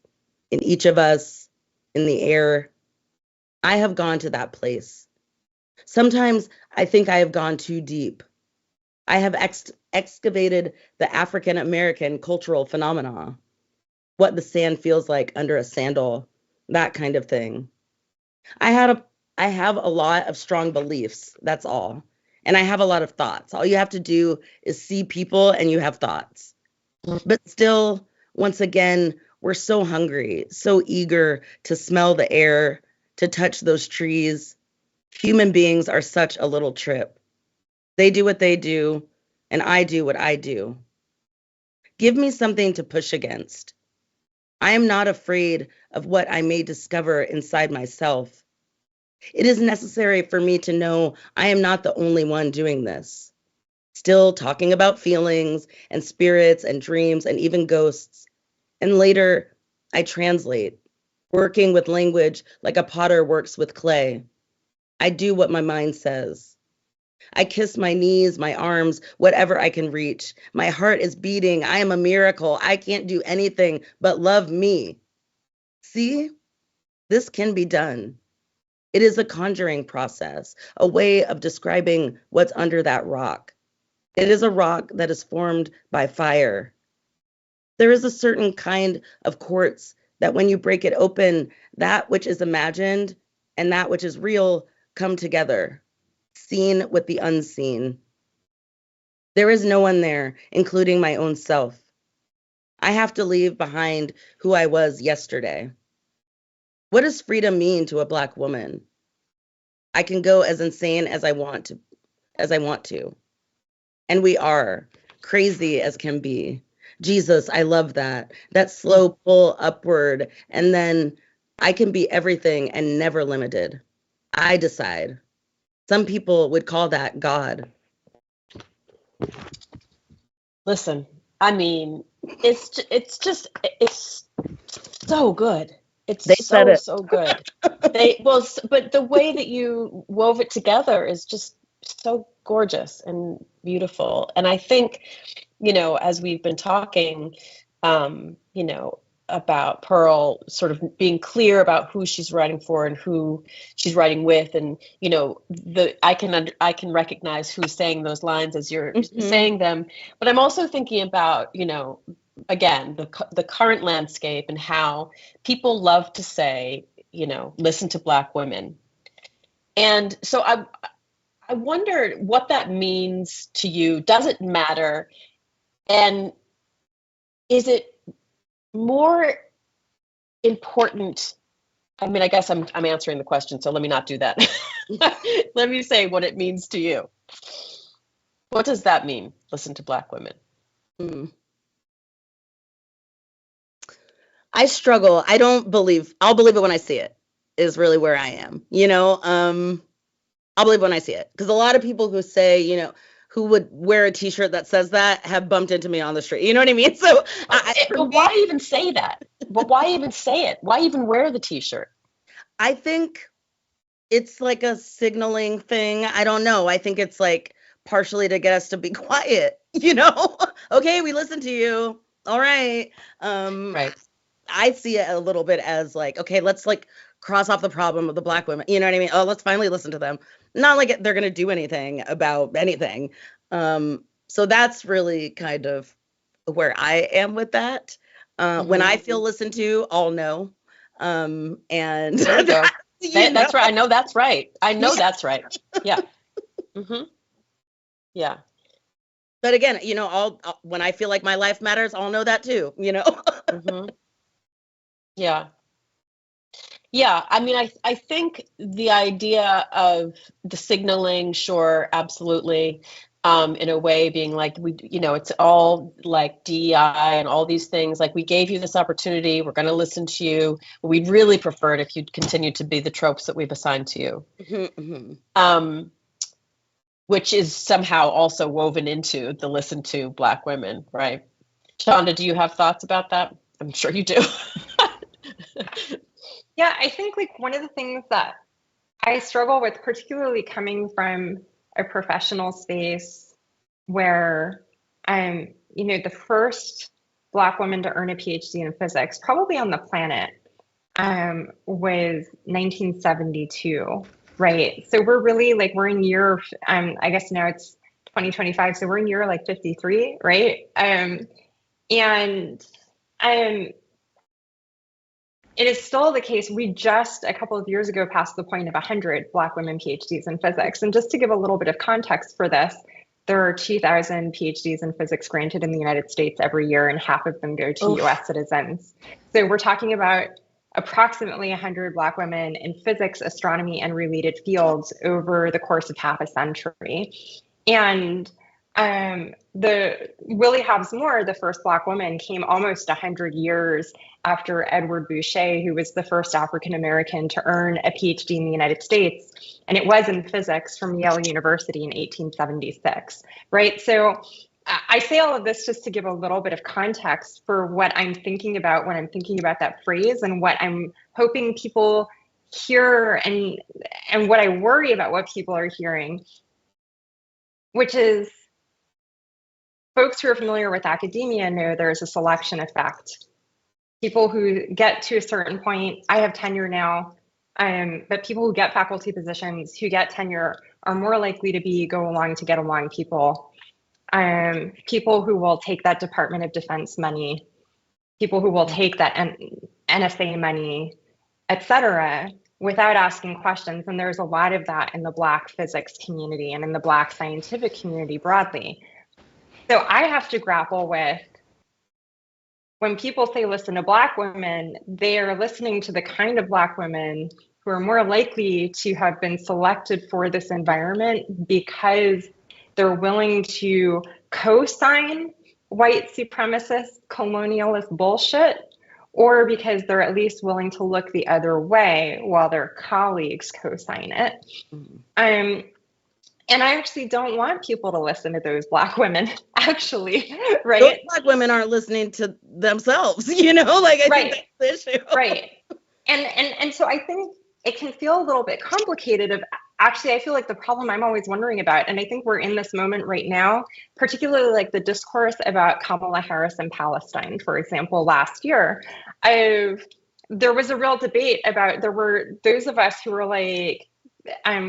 in each of us, in the air. I have gone to that place. Sometimes I think I have gone too deep. I have excavated the African American cultural phenomena, what the sand feels like under a sandal, that kind of thing. I have a lot of strong beliefs, that's all. and I have a lot of thoughts. All you have to do is see people and you have thoughts. But still, once again, we're so hungry, so eager to smell the air, to touch those trees. Human beings are such a little trip. They do what they do, and I do what I do. Give me something to push against. I am not afraid of what I may discover inside myself. It is necessary for me to know I am not the only one doing this. Still talking about feelings and spirits and dreams and even ghosts. And later, I translate, working with language like a potter works with clay. I do what my mind says. I kiss my knees, my arms, whatever I can reach. My heart is beating. I am a miracle. I can't do anything but love me. See, this can be done. It is a conjuring process, a way of describing what's under that rock. It is a rock that is formed by fire. There is a certain kind of quartz that when you break it open, that which is imagined and that which is real come together, seen with the unseen. There is no one there, including my own self. I have to leave behind who I was yesterday. What does freedom mean to a Black woman? I can go as insane as I want to. And we are crazy as can be. Jesus, I love that. That slow pull upward. And then I can be everything and never limited. I decide. Some people would call that God. Listen, I mean, it's so good. It's They said it. so good. But the way that you wove it together is just so gorgeous and beautiful. And I think, as we've been talking, about Pearl sort of being clear about who she's writing for and who she's writing with, and I can recognize who's saying those lines as you're saying them. But I'm also thinking about again the current landscape and how people love to say listen to Black women, and so I wondered what that means to you. Does it matter? And is it more important? I mean, I guess I'm answering the question, so let me not do that. Let me say what it means to you. What does that mean? Listen to Black women. I struggle. I'll believe it when I see it, is really where I am. I'll believe when I see it. Because a lot of people who say, who would wear a t-shirt that says that have bumped into me on the street. You know what I mean? So but why even say that? But why even say it? Why even wear the t-shirt? I think it's like a signaling thing. I don't know. I think it's like partially to get us to be quiet, Okay, we listen to you. All right. Right. I see it a little bit as like, okay, let's like cross off the problem of the Black women. You know what I mean? Oh, let's finally listen to them. Not like they're going to do anything about anything. So that's really kind of where I am with that. When I feel listened to, I'll know. And there you go. That's right. I know that's right. That's right. Yeah. Yeah. But again, when I feel like my life matters, I'll know that too, Yeah. Yeah, I mean, I think the idea of the signaling, sure, absolutely, in a way being like, it's all like DEI and all these things, like we gave you this opportunity, we're going to listen to you. We'd really prefer it if you'd continue to be the tropes that we've assigned to you. Which is somehow also woven into the listen to Black women, right? Chanda, do you have thoughts about that? I'm sure you do. Yeah, I think like one of the things that I struggle with, particularly coming from a professional space where I'm, the first Black woman to earn a PhD in physics, probably on the planet, was 1972, right? So we're really like, we're in year, I guess now it's 2025, so we're in year like 53, right? And it is still the case. We just a couple of years ago passed the point of 100 Black women PhDs in physics. And just to give a little bit of context for this, there are 2,000 PhDs in physics granted in the United States every year, and half of them go to US citizens. So we're talking about approximately 100 Black women in physics, astronomy, and related fields over the course of half a century. And the Willie Hobbs Moore, the first Black woman, came almost 100 years after Edward Boucher, who was the first African American to earn a PhD in the United States, and it was in physics from Yale University in 1876, right? So I say all of this just to give a little bit of context for what I'm thinking about when I'm thinking about that phrase, and what I'm hoping people hear, and what I worry about what people are hearing, which is, folks who are familiar with academia know there's a selection effect. People who get to a certain point, I have tenure now, but people who get faculty positions, who get tenure, are more likely to go along to get along people. People who will take that Department of Defense money, people who will take that NSA money, et cetera, without asking questions. And there's a lot of that in the Black physics community and in the Black scientific community broadly. So I have to grapple with, when people say listen to Black women, they are listening to the kind of Black women who are more likely to have been selected for this environment because they're willing to co-sign white supremacist colonialist bullshit, or because they're at least willing to look the other way while their colleagues co-sign it. And I actually don't want people to listen to those Black women, actually, right? Those Black women aren't listening to themselves, you know, like I think that's the issue. Right. And so I think it can feel a little bit complicated. Actually, I feel like the problem I'm always wondering about, and I think we're in this moment right now, particularly like the discourse about Kamala Harris and Palestine, for example, last year, there was a real debate about, there were those of us who were like,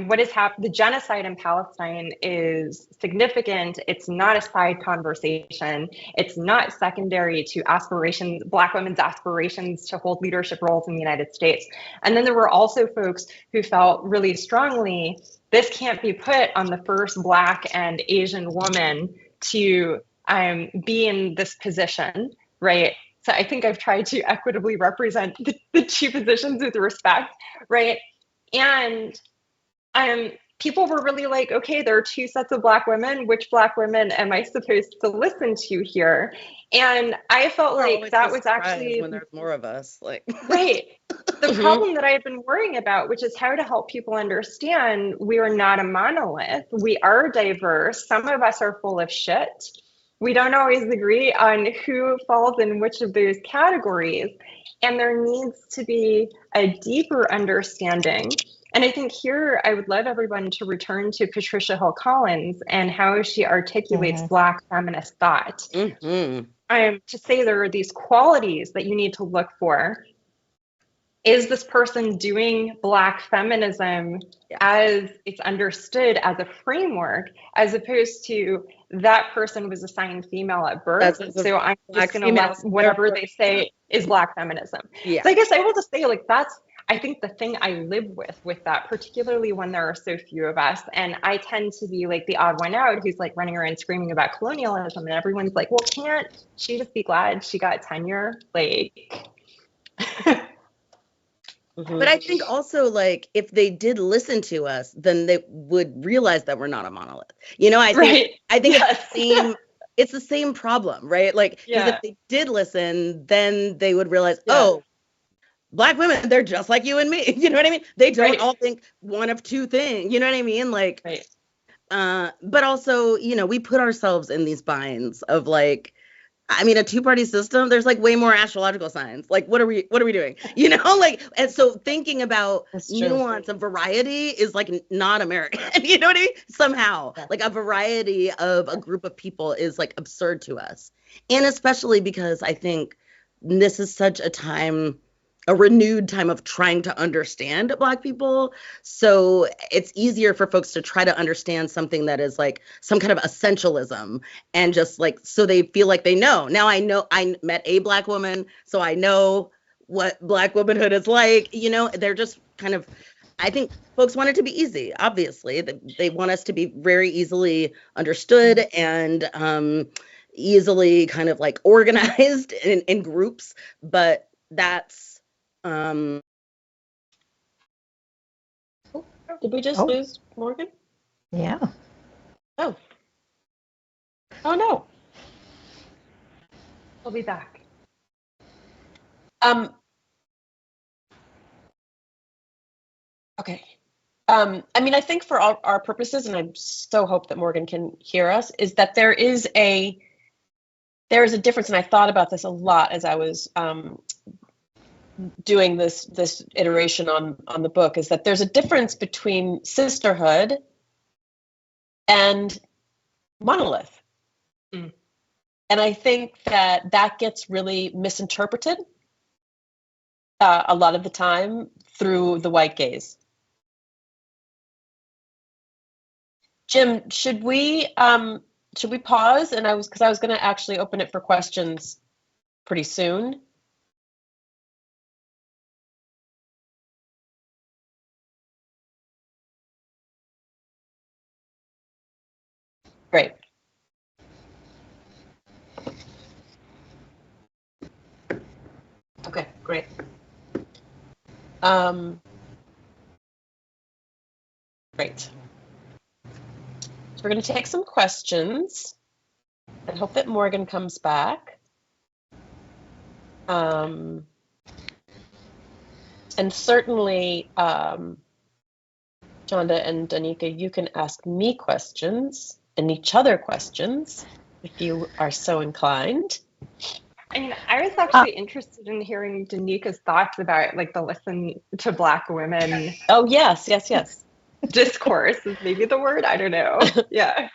what has happened, the genocide in Palestine is significant. It's not a side conversation. It's not secondary to aspirations, Black women's aspirations to hold leadership roles in the United States. And then there were also folks who felt really strongly, this can't be put on the first Black and Asian woman to be in this position, right? So I think I've tried to equitably represent the two positions with respect, right? And people were really like, okay, there are two sets of Black women. Which Black women am I supposed to listen to here? And I felt like that was actually, when there's more of us, like right. The problem that I have been worrying about, which is how to help people understand we are not a monolith. We are diverse. Some of us are full of shit. We don't always agree on who falls in which of those categories. And there needs to be a deeper understanding. And I think here I would love everyone to return to Patricia Hill Collins and how she articulates Black feminist thought. To say there are these qualities that you need to look for. Is this person doing Black feminism as it's understood as a framework, as opposed to that person was assigned female at birth, so I'm just going to let whatever they say is Black feminism. Yeah. So I guess I will just say, like, that's, I think, the thing I live with that, particularly when there are so few of us. And I tend to be like the odd one out who's like running around screaming about colonialism, and everyone's like, well, can't she just be glad she got tenure? Like... But I think also, like, if they did listen to us, then they would realize that we're not a monolith. You know, I think it's the same problem, right? Like, if they did listen, then they would realize, oh, Black women, they're just like you and me. You know what I mean? They don't all think one of two things. You know what I mean? Like, but also, you know, we put ourselves in these binds of, like, I mean, a two-party system, there's like way more astrological signs. Like, what are we doing? You know, like, and so thinking about nuance and variety is like not American. You know what I mean? Somehow, like, a variety of a group of people is like absurd to us. And especially because I think this is such a renewed time of trying to understand Black people. So it's easier for folks to try to understand something that is like some kind of essentialism, and just like, so they feel like they know. Now I know I met a Black woman, so I know what Black womanhood is like. They're just kind of, I think folks want it to be easy. Obviously, they want us to be very easily understood and easily kind of like organized in groups. But that's Did we just lose Morgan? Yeah. Oh no. I'll be back. Okay. I think for all our purposes, and I so hope that Morgan can hear us, is that there is a difference, and I thought about this a lot as I was doing this iteration on the book, is that there's a difference between sisterhood and monolith. And I think that gets really misinterpreted a lot of the time through the white gaze. Jim, should we pause? And I was going to actually open it for questions pretty soon. Great. Okay, great. Great. So we're going to take some questions and hope that Morgan comes back. And certainly, Chanda and Donika, you can ask me questions and each other questions if you are so inclined. I was actually interested in hearing Donika's thoughts about like the listen to Black women. Oh, yes. Discourse is maybe the word. I don't know. Yeah.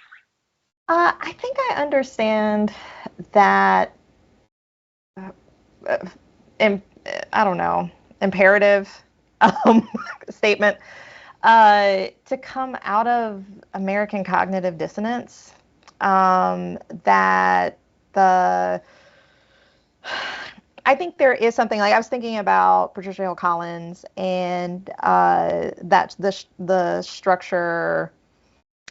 I think I understand that, I don't know, imperative statement to come out of American cognitive dissonance, that I think there is something, like I was thinking about Patricia Hill Collins and that the structure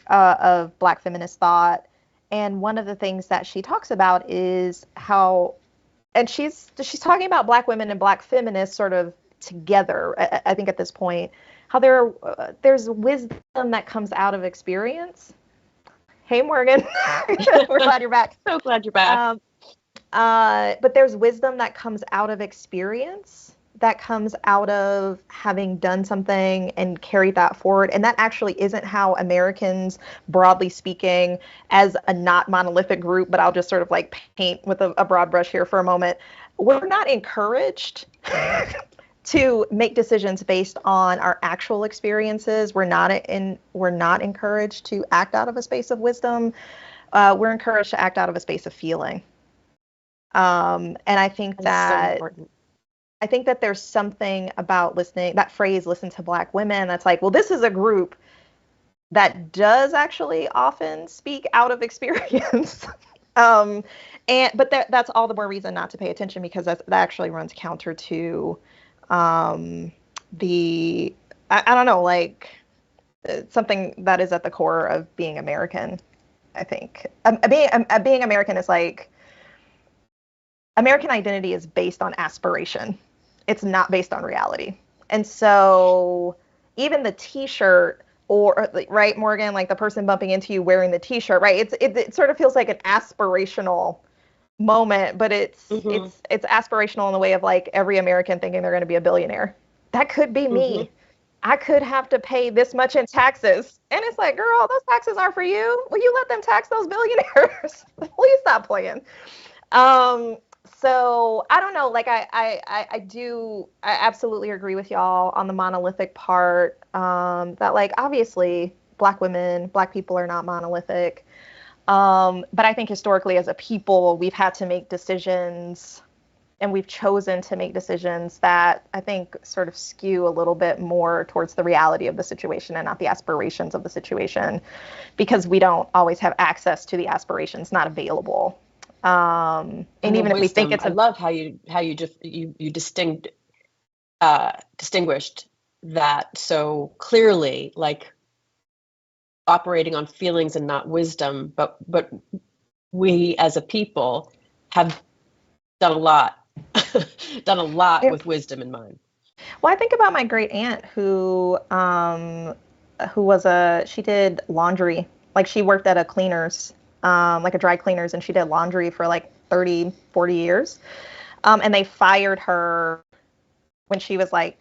of Black feminist thought. And one of the things that she talks about is how, and she's talking about Black women and Black feminists sort of together, I think at this point, how there's wisdom that comes out of experience. Hey, Morgan. We're glad you're back. So glad you're back. But there's wisdom that comes out of experience, that comes out of having done something and carried that forward. And that actually isn't how Americans, broadly speaking, as a not monolithic group, but I'll just sort of like paint with a broad brush here for a moment, we're not encouraged to make decisions based on our actual experiences. We're not encouraged to act out of a space of wisdom. We're encouraged to act out of a space of feeling. And I think that there's something about listening, that phrase, listen to Black women, that's like, well, this is a group that does actually often speak out of experience. But that's all the more reason not to pay attention, because that actually runs counter to I don't know, like something that is at the core of being American, I think. Being American is like, American identity is based on aspiration. It's not based on reality. And so even the t-shirt, or right, Morgan, like the person bumping into you wearing the t-shirt, right? It sort of feels like an aspirational moment, but it's aspirational in the way of like every American thinking they're going to be a billionaire. That could be me. I could have to pay this much in taxes. And it's like, girl, those taxes aren't for you. Will you let them tax those billionaires? Please stop playing. So I don't know, like I absolutely agree with y'all on the monolithic part, that like, obviously Black women, Black people are not monolithic. But I think historically as a people, we've had to make decisions, and we've chosen to make decisions that I think sort of skew a little bit more towards the reality of the situation and not the aspirations of the situation, because we don't always have access to the aspirations, not available. And even if we think it's I love how you distinguished that so clearly, like operating on feelings and not wisdom, but we as a people have done a lot with wisdom in mind. Well, I think about my great aunt who she did laundry. Like she worked at a cleaners, like a dry cleaners, and she did laundry for like 30, 40 years. And they fired her when she was like,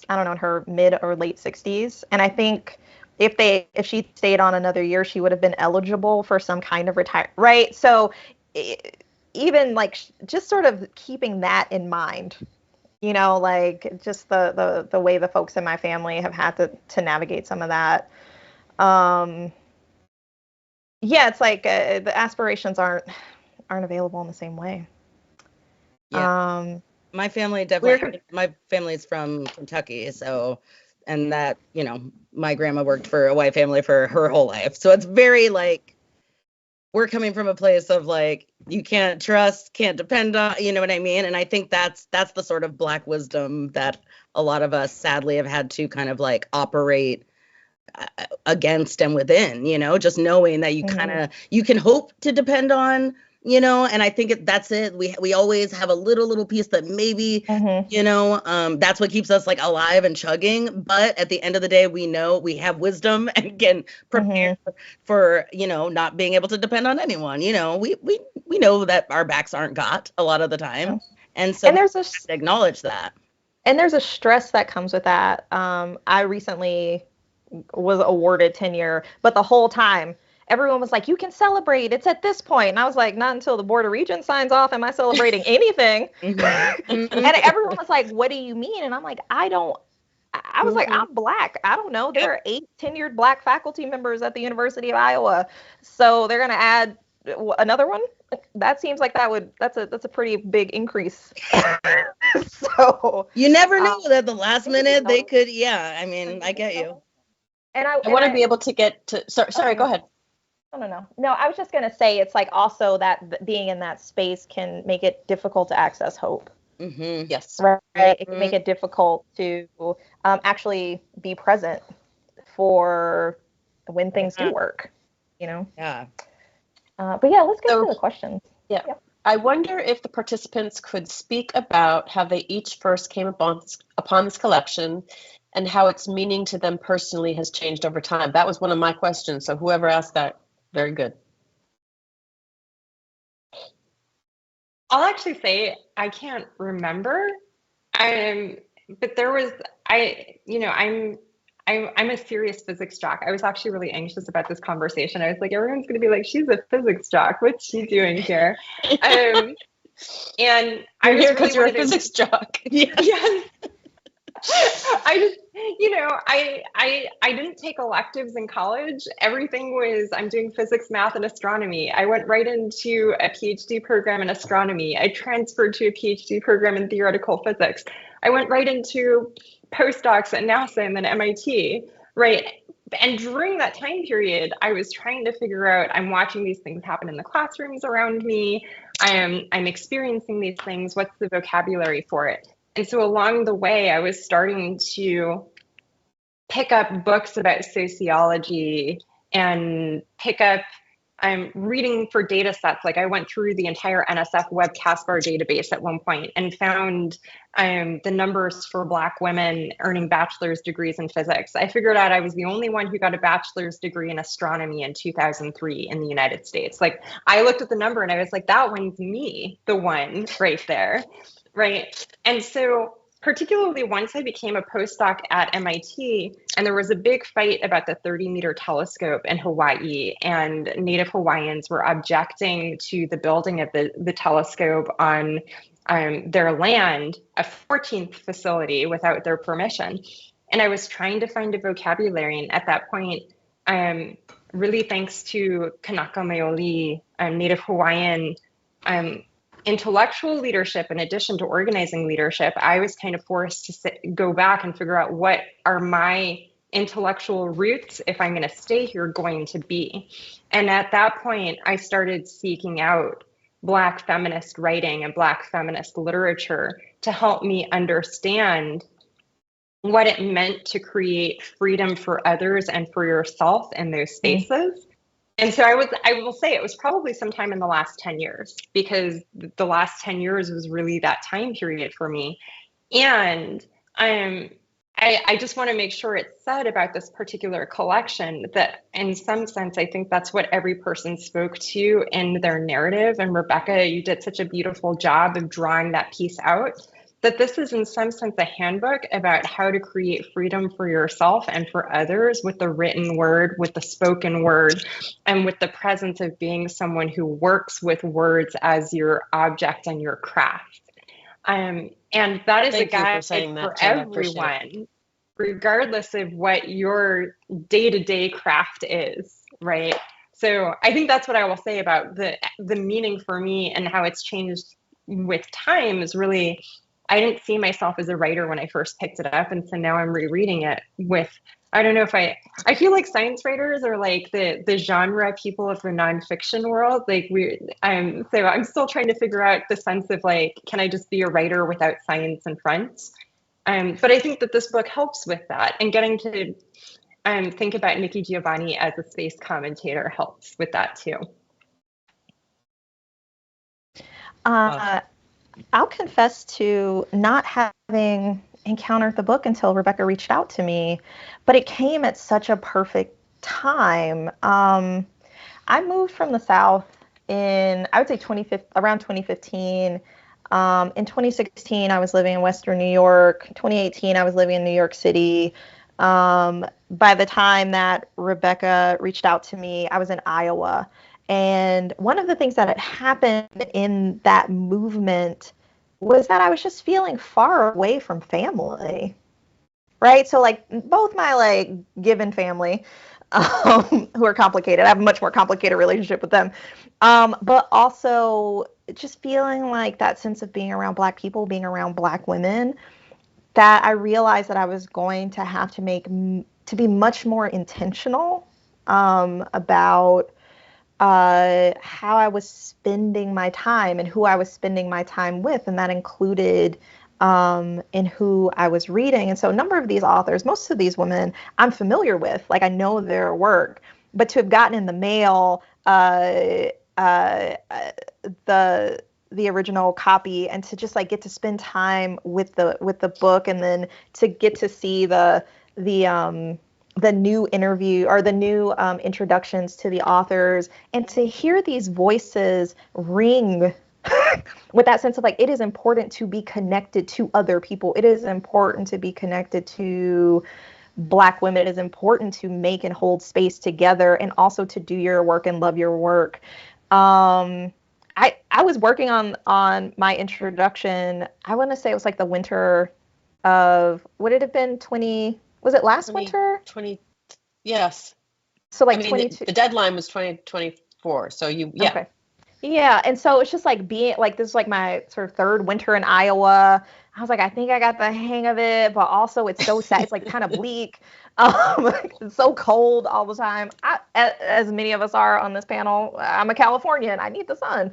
I don't know, in her mid or late 60s. And I think if she stayed on another year, she would have been eligible for some kind of retire, right? So even like just sort of keeping that in mind, you know, like just the way the folks in my family have had to navigate some of that. Yeah, it's like the aspirations aren't available in the same way. Yeah. My family definitely, my family's from Kentucky, so, and that, you know, my grandma worked for a white family for her whole life. So it's very like, we're coming from a place of like, you can't trust, can't depend on, you know what I mean? And I think that's the sort of Black wisdom that a lot of us sadly have had to kind of like operate against and within, you know, just knowing that you kind of, you can hope to depend on, you know, and I think that's it. We always have a little piece that maybe, you know, that's what keeps us like alive and chugging. But at the end of the day, we know we have wisdom and can prepare for, you know, not being able to depend on anyone. You know, we know that our backs aren't got a lot of the time. And so and there's we have to acknowledge that. And there's a stress that comes with that. I recently was awarded tenure, but the whole time everyone was like, you can celebrate, it's at this point. And I was like, not until the Board of Regents signs off am I celebrating anything. And everyone was like, what do you mean? And I'm like, I was like, I'm Black, I don't know, there are 8 tenured Black faculty members at the University of Iowa, so they're gonna add another one. That seems like that's a pretty big increase. So you never know that the last minute they could, I mean, I get you. And I want to be able to get to, sorry, go ahead. No, I was just going to say, it's like also that being in that space can make it difficult to access hope. Yes. Right. It can make it difficult to actually be present for when things do work, you know? Yeah. But yeah, let's get to the questions. Yeah. I wonder if the participants could speak about how they each first came upon this collection and how its meaning to them personally has changed over time. That was one of my questions. So whoever asked that, very good. I'll actually say I can't remember. But there was, I'm a serious physics jock. I was actually really anxious about this conversation. I was like, everyone's going to be like, she's a physics jock. What's she doing here? And I was here because you're a physics jock. Yes. I just, I didn't take electives in college. Everything was, I'm doing physics, math, and astronomy. I went right into a PhD program in astronomy. I transferred to a PhD program in theoretical physics. I went right into postdocs at NASA and then MIT, right? And during that time period, I was trying to figure out, I'm watching these things happen in the classrooms around me. I'm experiencing these things. What's the vocabulary for it? And so along the way, I was starting to pick up books about sociology and pick up, I'm reading for data sets. Like I went through the entire NSF Web Caspar database at one point and found the numbers for Black women earning bachelor's degrees in physics. I figured out I was the only one who got a bachelor's degree in astronomy in 2003 in the United States. Like I looked at the number and I was like, that one's me, the one right there. Right. And so particularly once I became a postdoc at MIT, and there was a big fight about the 30-meter telescope in Hawaii, and Native Hawaiians were objecting to the building of the telescope on their land, a 14th facility, without their permission. And I was trying to find a vocabulary. And at that point, really thanks to Kanaka Maoli, Native Hawaiian, intellectual leadership, in addition to organizing leadership, I was kind of forced to go back and figure out what are my intellectual roots, if I'm going to stay here, going to be. And at that point, I started seeking out Black feminist writing and Black feminist literature to help me understand what it meant to create freedom for others and for yourself in those spaces. And so I will say it was probably sometime in the last 10 years, because the last 10 years was really that time period for me. And I just want to make sure it's said about this particular collection that in some sense, I think that's what every person spoke to in their narrative. And Rebecca, you did such a beautiful job of drawing that piece out, that this is in some sense a handbook about how to create freedom for yourself and for others with the written word, with the spoken word, and with the presence of being someone who works with words as your object and your craft. And that is a guide for everyone, regardless of what your day-to-day craft is, right? So I think that's what I will say about the meaning for me and how it's changed with time is really, I didn't see myself as a writer when I first picked it up. And so now I'm rereading it with, I don't know if I feel like science writers are like the genre people of the nonfiction world. Like so I'm still trying to figure out the sense of like, can I just be a writer without science in front? But I think that this book helps with that, and getting to think about Nikki Giovanni as a space commentator helps with that too. I'll confess to not having encountered the book until Rebecca reached out to me, but it came at such a perfect time. I moved from the South in, I would say around 2015. In 2016, I was living in Western New York. 2018, I was living in New York City. By the time that Rebecca reached out to me, I was in Iowa. And one of the things that had happened in that movement was that I was just feeling far away from family, right? So like both my like given family, who are complicated. I have a much more complicated relationship with them. But also just feeling like that sense of being around Black people, being around Black women, that I realized that I was going to have to be much more intentional about how I was spending my time and who I was spending my time with, and that included in who I was reading. And so a number of these authors, most of these women I'm familiar with, like I know their work, but to have gotten in the mail the original copy and to just like get to spend time with the book, and then to get to see the new interview or the new introductions to the authors, and to hear these voices ring with that sense of like, it is important to be connected to other people. It is important to be connected to Black women. It is important to make and hold space together, and also to do your work and love your work. I was working on my introduction. I want to say it was like the winter of, would it have been was it last winter? Yes. So like the deadline was 2024. So yeah. Okay. Yeah. And so it's just like being like, this is like my sort of third winter in Iowa. I was like, I think I got the hang of it, but also it's so sad. It's like kind of bleak. It's so cold all the time. As many of us are on this panel, I'm a Californian. I need the sun.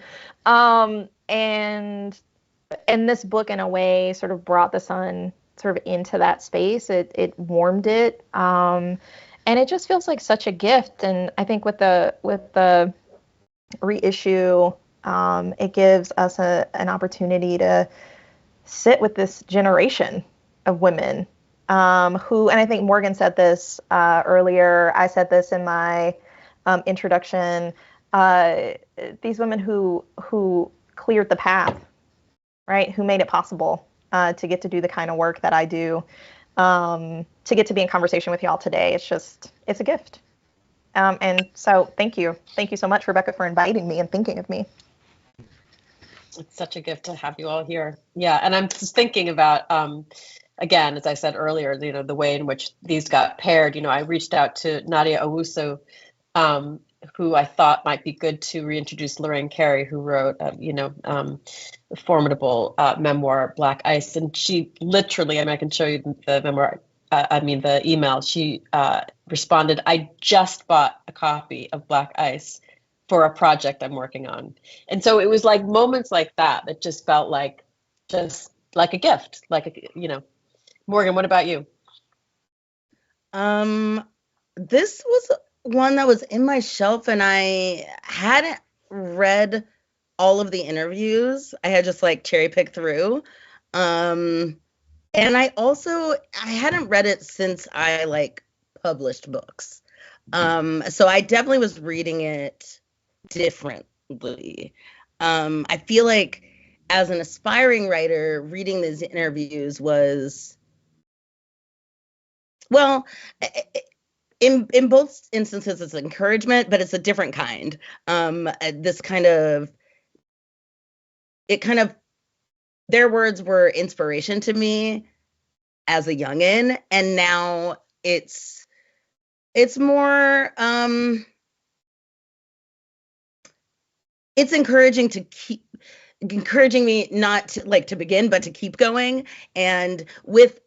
And this book in a way sort of brought the sun sort of into that space. It warmed it. And it just feels like such a gift. And I think with the reissue, it gives us an opportunity to sit with this generation of women who, and I think Morgan said this earlier, I said this in my introduction, these women who cleared the path, right? Who made it possible to get to do the kind of work that I do, to get to be in conversation with y'all today. It's a gift. And so thank you. Thank you so much, Rebecca, for inviting me and thinking of me. It's such a gift to have you all here. Yeah, and I'm just thinking about, again, as I said earlier, the way in which these got paired. I reached out to Nadia Owusu, who I thought might be good to reintroduce Lorraine Carey, who wrote, a formidable memoir, Black Ice. And she literally, I can show you the memoir, the email. She responded, I just bought a copy of Black Ice for a project I'm working on. And so it was like moments like that that just felt like a gift, Morgan, what about you? This was one that was in my shelf, and I hadn't read all of the interviews. I had just like cherry picked through. And I hadn't read it since I like published books. So I definitely was reading it differently. I feel like as an aspiring writer, reading these interviews was, well, in both instances, it's encouragement, but it's a different kind. This kind of, it kind of, their words were inspiration to me as a youngin, and now it's more, it's encouraging me not to like to begin, but to keep going, and with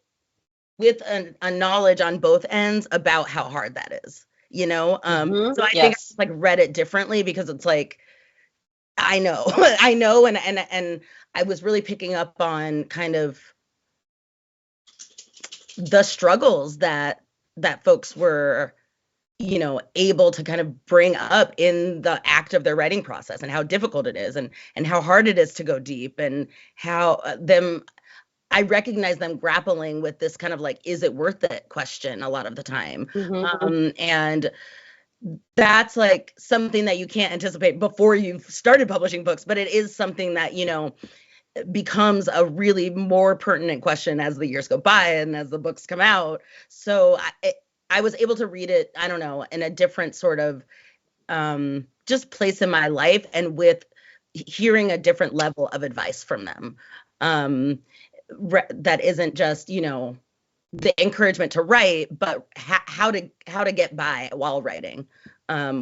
a knowledge on both ends about how hard that is, So I think I like read it differently because it's like, I know, I know, and I was really picking up on kind of the struggles that folks were, able to kind of bring up in the act of their writing process, and how difficult it is, and how hard it is to go deep, and how I recognize them grappling with this kind of like, is it worth it question a lot of the time. And that's like something that you can't anticipate before you've started publishing books, but it is something that, becomes a really more pertinent question as the years go by and as the books come out. So I was able to read it, I don't know, in a different sort of just place in my life, and with hearing a different level of advice from them. That isn't just, the encouragement to write, but how to get by while writing,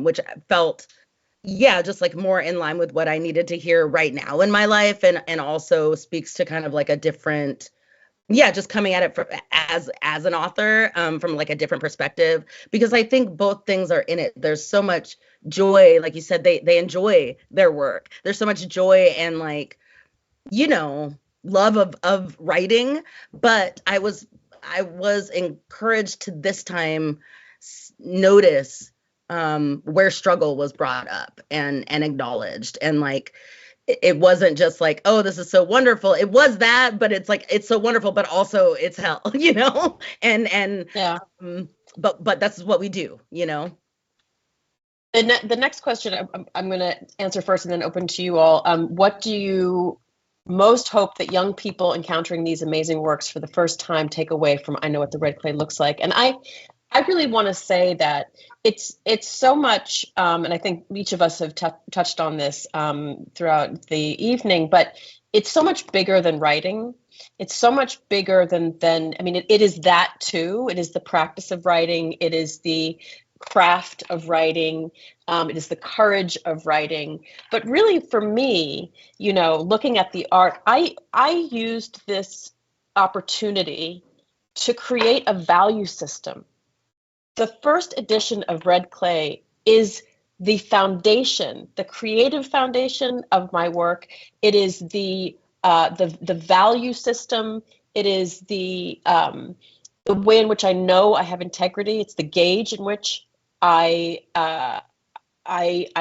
which felt, just like more in line with what I needed to hear right now in my life, and also speaks to kind of like a different, just coming at it as an author, from like a different perspective, because I think both things are in it. There's so much joy, like you said, they enjoy their work. There's so much joy and like, love of writing, but I was encouraged to this time notice where struggle was brought up and acknowledged, and like it wasn't just like, oh, this is so wonderful. It was that, but it's like, it's so wonderful, but also it's hell, and yeah. But that's what we do, The next question I'm going to answer first and then open to you all. What do you most hope that young people encountering these amazing works for the first time take away from I Know What the Red Clay Looks Like? And I really want to say that it's so much, and I think each of us have touched on this throughout the evening, but it's so much bigger than writing. It's so much bigger than I mean, it is that too. It is the practice of writing. It is the craft of writing. It is the courage of writing. But really, for me, looking at the art, I used this opportunity to create a value system. The first edition of Red Clay is the foundation, the creative foundation of my work. It is the value system. It is the way in which I know I have integrity. It's the gauge in which I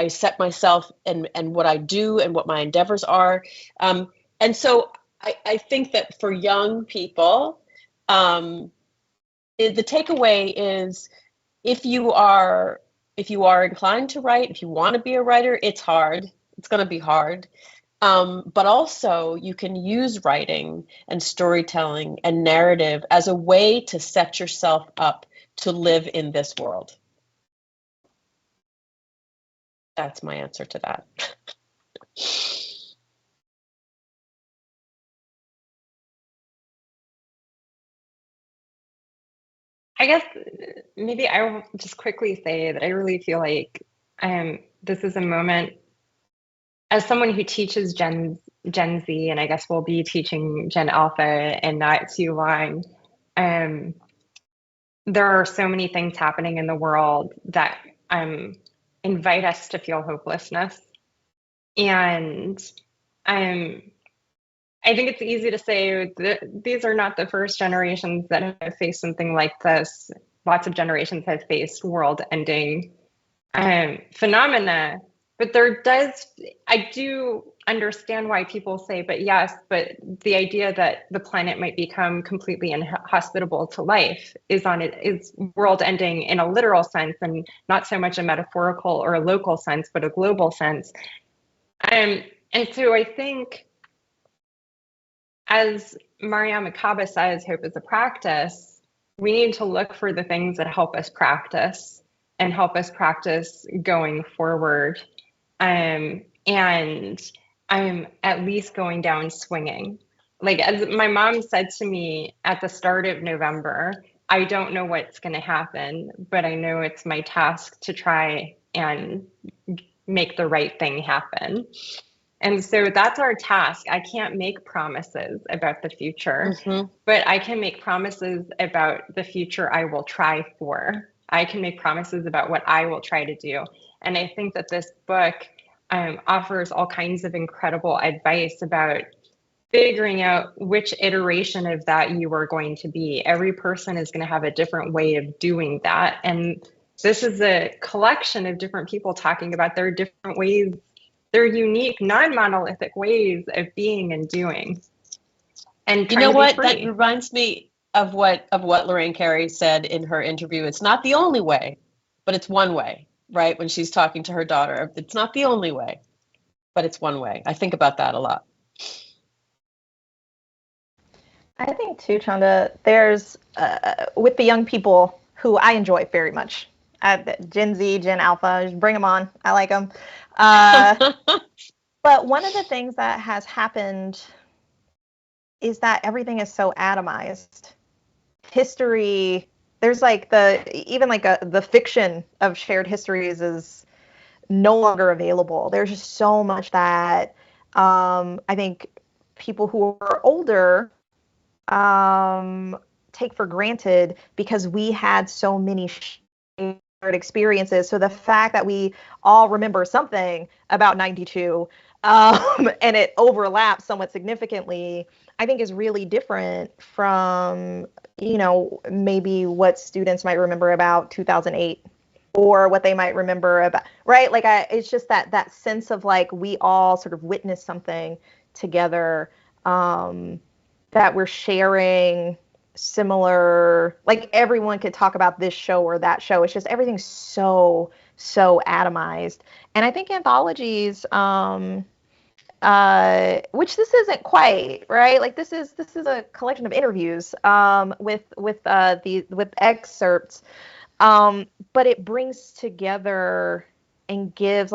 set myself and what I do and what my endeavors are. And so I think that for young people, the takeaway is, if you are inclined to write, if you want to be a writer, it's hard. It's going to be hard. But also you can use writing and storytelling and narrative as a way to set yourself up to live in this world. That's my answer to that. I guess maybe I will just quickly say that I really feel like this is a moment, as someone who teaches Gen Z, and I guess we'll be teaching Gen Alpha in not too long. There are so many things happening in the world that I'm invite us to feel hopelessness. And I think it's easy to say that these are not the first generations that have faced something like this. Lots of generations have faced world-ending phenomena. But I do understand why people say, but yes, but the idea that the planet might become completely inhospitable to life is world-ending in a literal sense, and not so much a metaphorical or a local sense, but a global sense. And so I think, as Mariame Kaba says, hope is a practice. We need to look for the things that help us practice and help us practice going forward. And I'm at least going down swinging. Like, as my mom said to me at the start of November, I don't know what's going to happen, but I know it's my task to try and make the right thing happen. And so that's our task. I can't make promises about the future, but I can make promises about the future I will try for. I can make promises about what I will try to do. And I think that this book offers all kinds of incredible advice about figuring out which iteration of that you are going to be. Every person is going to have a different way of doing that. And this is a collection of different people talking about their different ways, their unique, non-monolithic ways of being and doing. And you know what? That reminds me of what Lorraine Carey said in her interview. It's not the only way, but it's one way, right? When she's talking to her daughter, it's not the only way, but it's one way. I think about that a lot. I think too, Chanda, there's with the young people who I enjoy very much. Gen Z, Gen Alpha, just bring them on. I like them. But one of the things that has happened is that everything is so atomized. History, there's like the fiction of shared histories is no longer available. There's just so much that I think people who are older take for granted because we had so many shared experiences. So the fact that we all remember something about 92 and it overlaps somewhat significantly, I think is really different from, maybe what students might remember about 2008 or what they might remember about, right? Like, it's just that sense of like, we all sort of witnessed something together, that we're sharing similar, like everyone could talk about this show or that show. It's just everything's so atomized. And I think anthologies, which this isn't quite, right? Like this is a collection of interviews with excerpts, but it brings together and gives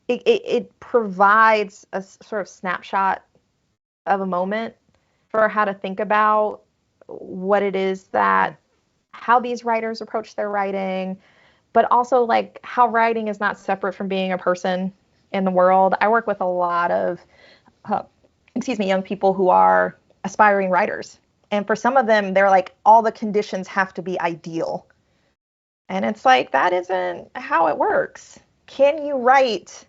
it provides a sort of snapshot of a moment for how to think about what it is how these writers approach their writing, but also like how writing is not separate from being a person in the world. I work with a lot of, young people who are aspiring writers. And for some of them, they're like, all the conditions have to be ideal. And it's like, that isn't how it works. Can you write?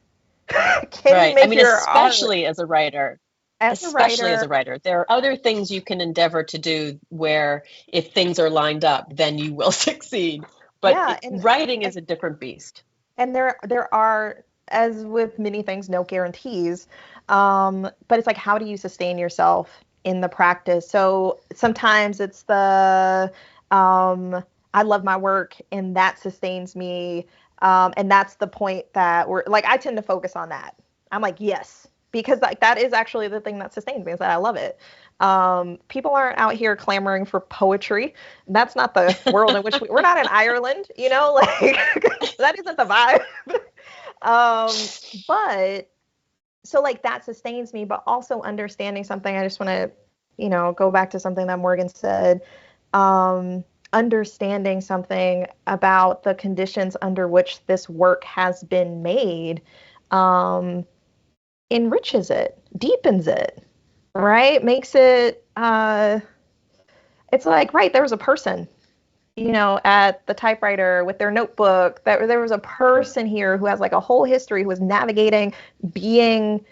Right. I mean, especially as a writer. Especially as a writer, there are other things you can endeavor to do where if things are lined up, then you will succeed. But writing is a different beast. And there are, as with many things, no guarantees. But it's like, how do you sustain yourself in the practice? So sometimes it's I love my work and that sustains me. And that's the point that I tend to focus on that. I'm like, yes, because that is actually the thing that sustains me, is that I love it. People aren't out here clamoring for poetry. That's not the world in which we're not in Ireland, that isn't the vibe. But so that sustains me, but also understanding something. I just want to, go back to something that Morgan said. Understanding something about the conditions under which this work has been made enriches it, deepens it, right? Makes it, it's like, right, there was a person at the typewriter with their notebook, that there was a person here who has like a whole history, who was navigating being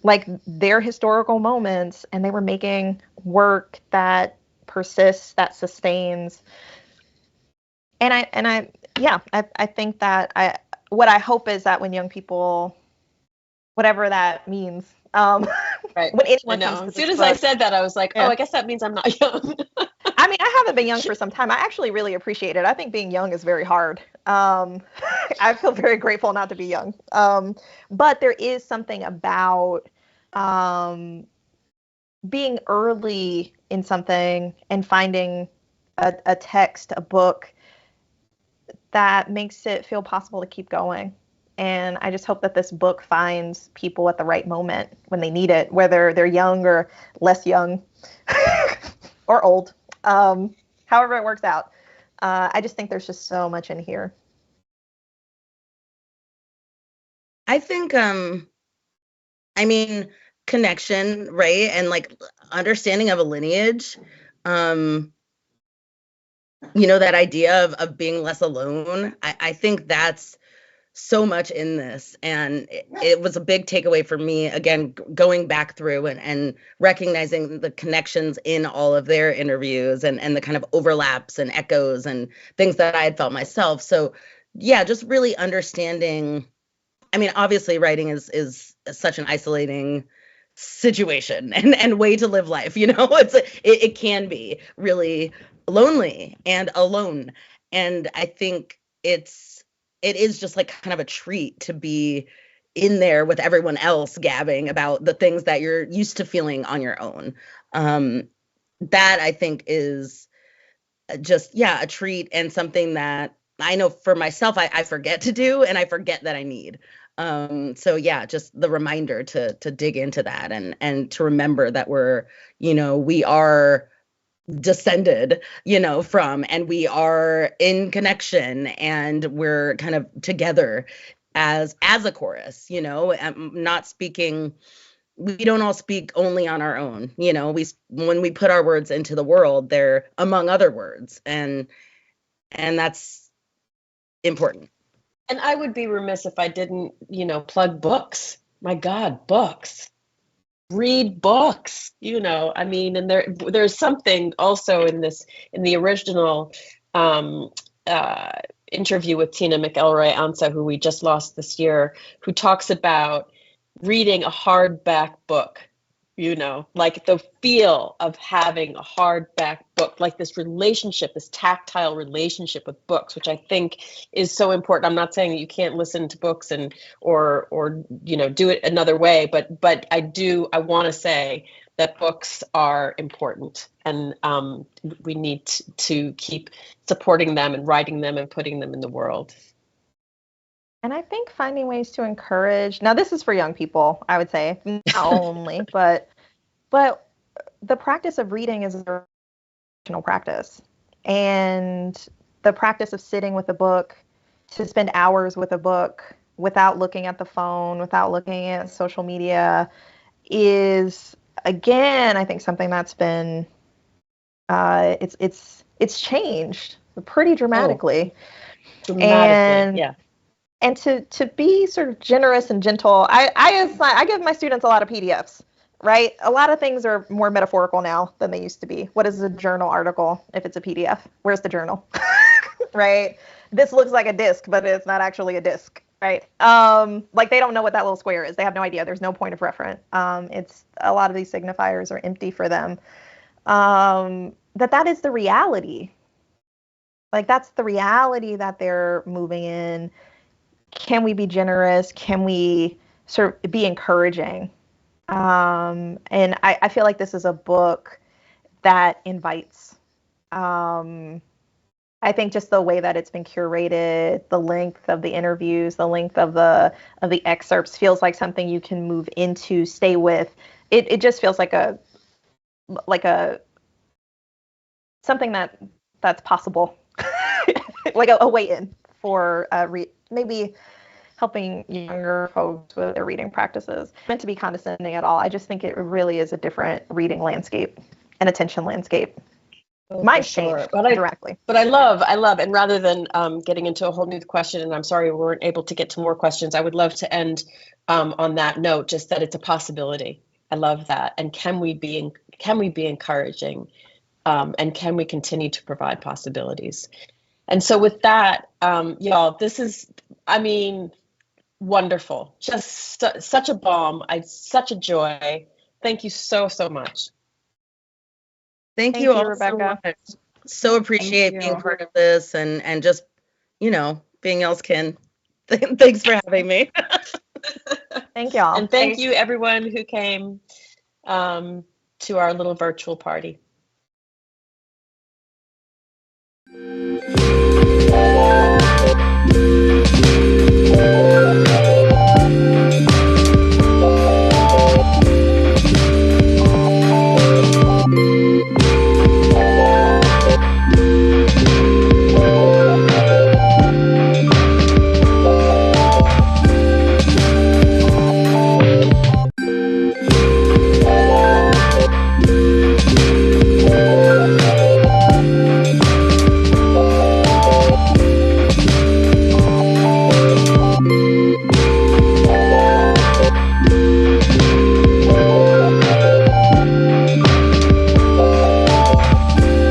like their historical moments, and they were making work that persists, that sustains. And I think that what I hope is that when young people, whatever that means, right. when anyone I know. comes to As soon this as I book, said that, I was like, yeah. oh, I guess that means I'm not young. I mean, I haven't been young for some time. I actually really appreciate it. I think being young is very hard. I feel very grateful not to be young. But there is something about being early in something and finding a text, a book that makes it feel possible to keep going. And I just hope that this book finds people at the right moment when they need it, whether they're young or less young or old, however it works out. I just think there's just so much in here. I think, I mean, connection, right? And like understanding of a lineage, that idea of being less alone. I think that's so much in this. And it was a big takeaway for me, again, going back through and recognizing the connections in all of their interviews and the kind of overlaps and echoes and things that I had felt myself. So yeah, just really understanding. I mean, obviously writing is such an isolating situation and way to live life, it can be really lonely and alone. And I think it is just like kind of a treat to be in there with everyone else gabbing about the things that you're used to feeling on your own. That I think is just, a treat, and something that I know for myself, I forget to do, and I forget that I need. So yeah, just the reminder to dig into that and to remember that we are descended, from, and we are in connection, and we're kind of together as a chorus, not speaking. We don't all speak only on our own, when we put our words into the world, they're among other words, and that's important. And I would be remiss if I didn't, plug books. My God, books. Read books, I mean, and there's something also in the original interview with Tina McElroy Ansa, who we just lost this year, who talks about reading a hardback book, like the feel of having a hardback book, like this relationship, this tactile relationship with books, which I think is so important. I'm not saying that you can't listen to books or do it another way, but I want to say that books are important, and we need to keep supporting them and writing them and putting them in the world. And I think finding ways to encourage, now this is for young people, I would say, not only, but the practice of reading is a personal practice. And the practice of sitting with a book, to spend hours with a book without looking at the phone, without looking at social media, is, again, I think something that's been, it's changed pretty dramatically. Dramatically, yeah. And to be sort of generous and gentle, I give my students a lot of PDFs, right? A lot of things are more metaphorical now than they used to be. What is a journal article if it's a PDF? Where's the journal? Right? This looks like a disc, but it's not actually a disc, right? Like they don't know what that little square is. They have no idea. There's no point of reference. It's a lot of these signifiers are empty for them. That is the reality. Like that's the reality that they're moving in. Can we be generous? Can we sort of be encouraging? And I feel like this is a book that invites. I think just the way that it's been curated, the length of the interviews, the length of the excerpts feels like something you can move into, stay with. It just feels like a something that's possible, like a way in for maybe helping younger folks with their reading practices. Meant to be condescending at all. I just think it really is a different reading landscape and attention landscape. might sure. change But directly. I love, and rather than getting into a whole new question, and I'm sorry we weren't able to get to more questions, I would love to end on that note, just that it's a possibility. I love that. And can we be encouraging, and can we continue to provide possibilities? And so with that, y'all, this is, I mean, wonderful. Just such a balm. Such a joy. Thank you so, so much. Thank you all Rebecca. so much. So appreciate being part of this and just, being y'all's-kin. Thanks for having me. Thank y'all. And thank you everyone who came to our little virtual party.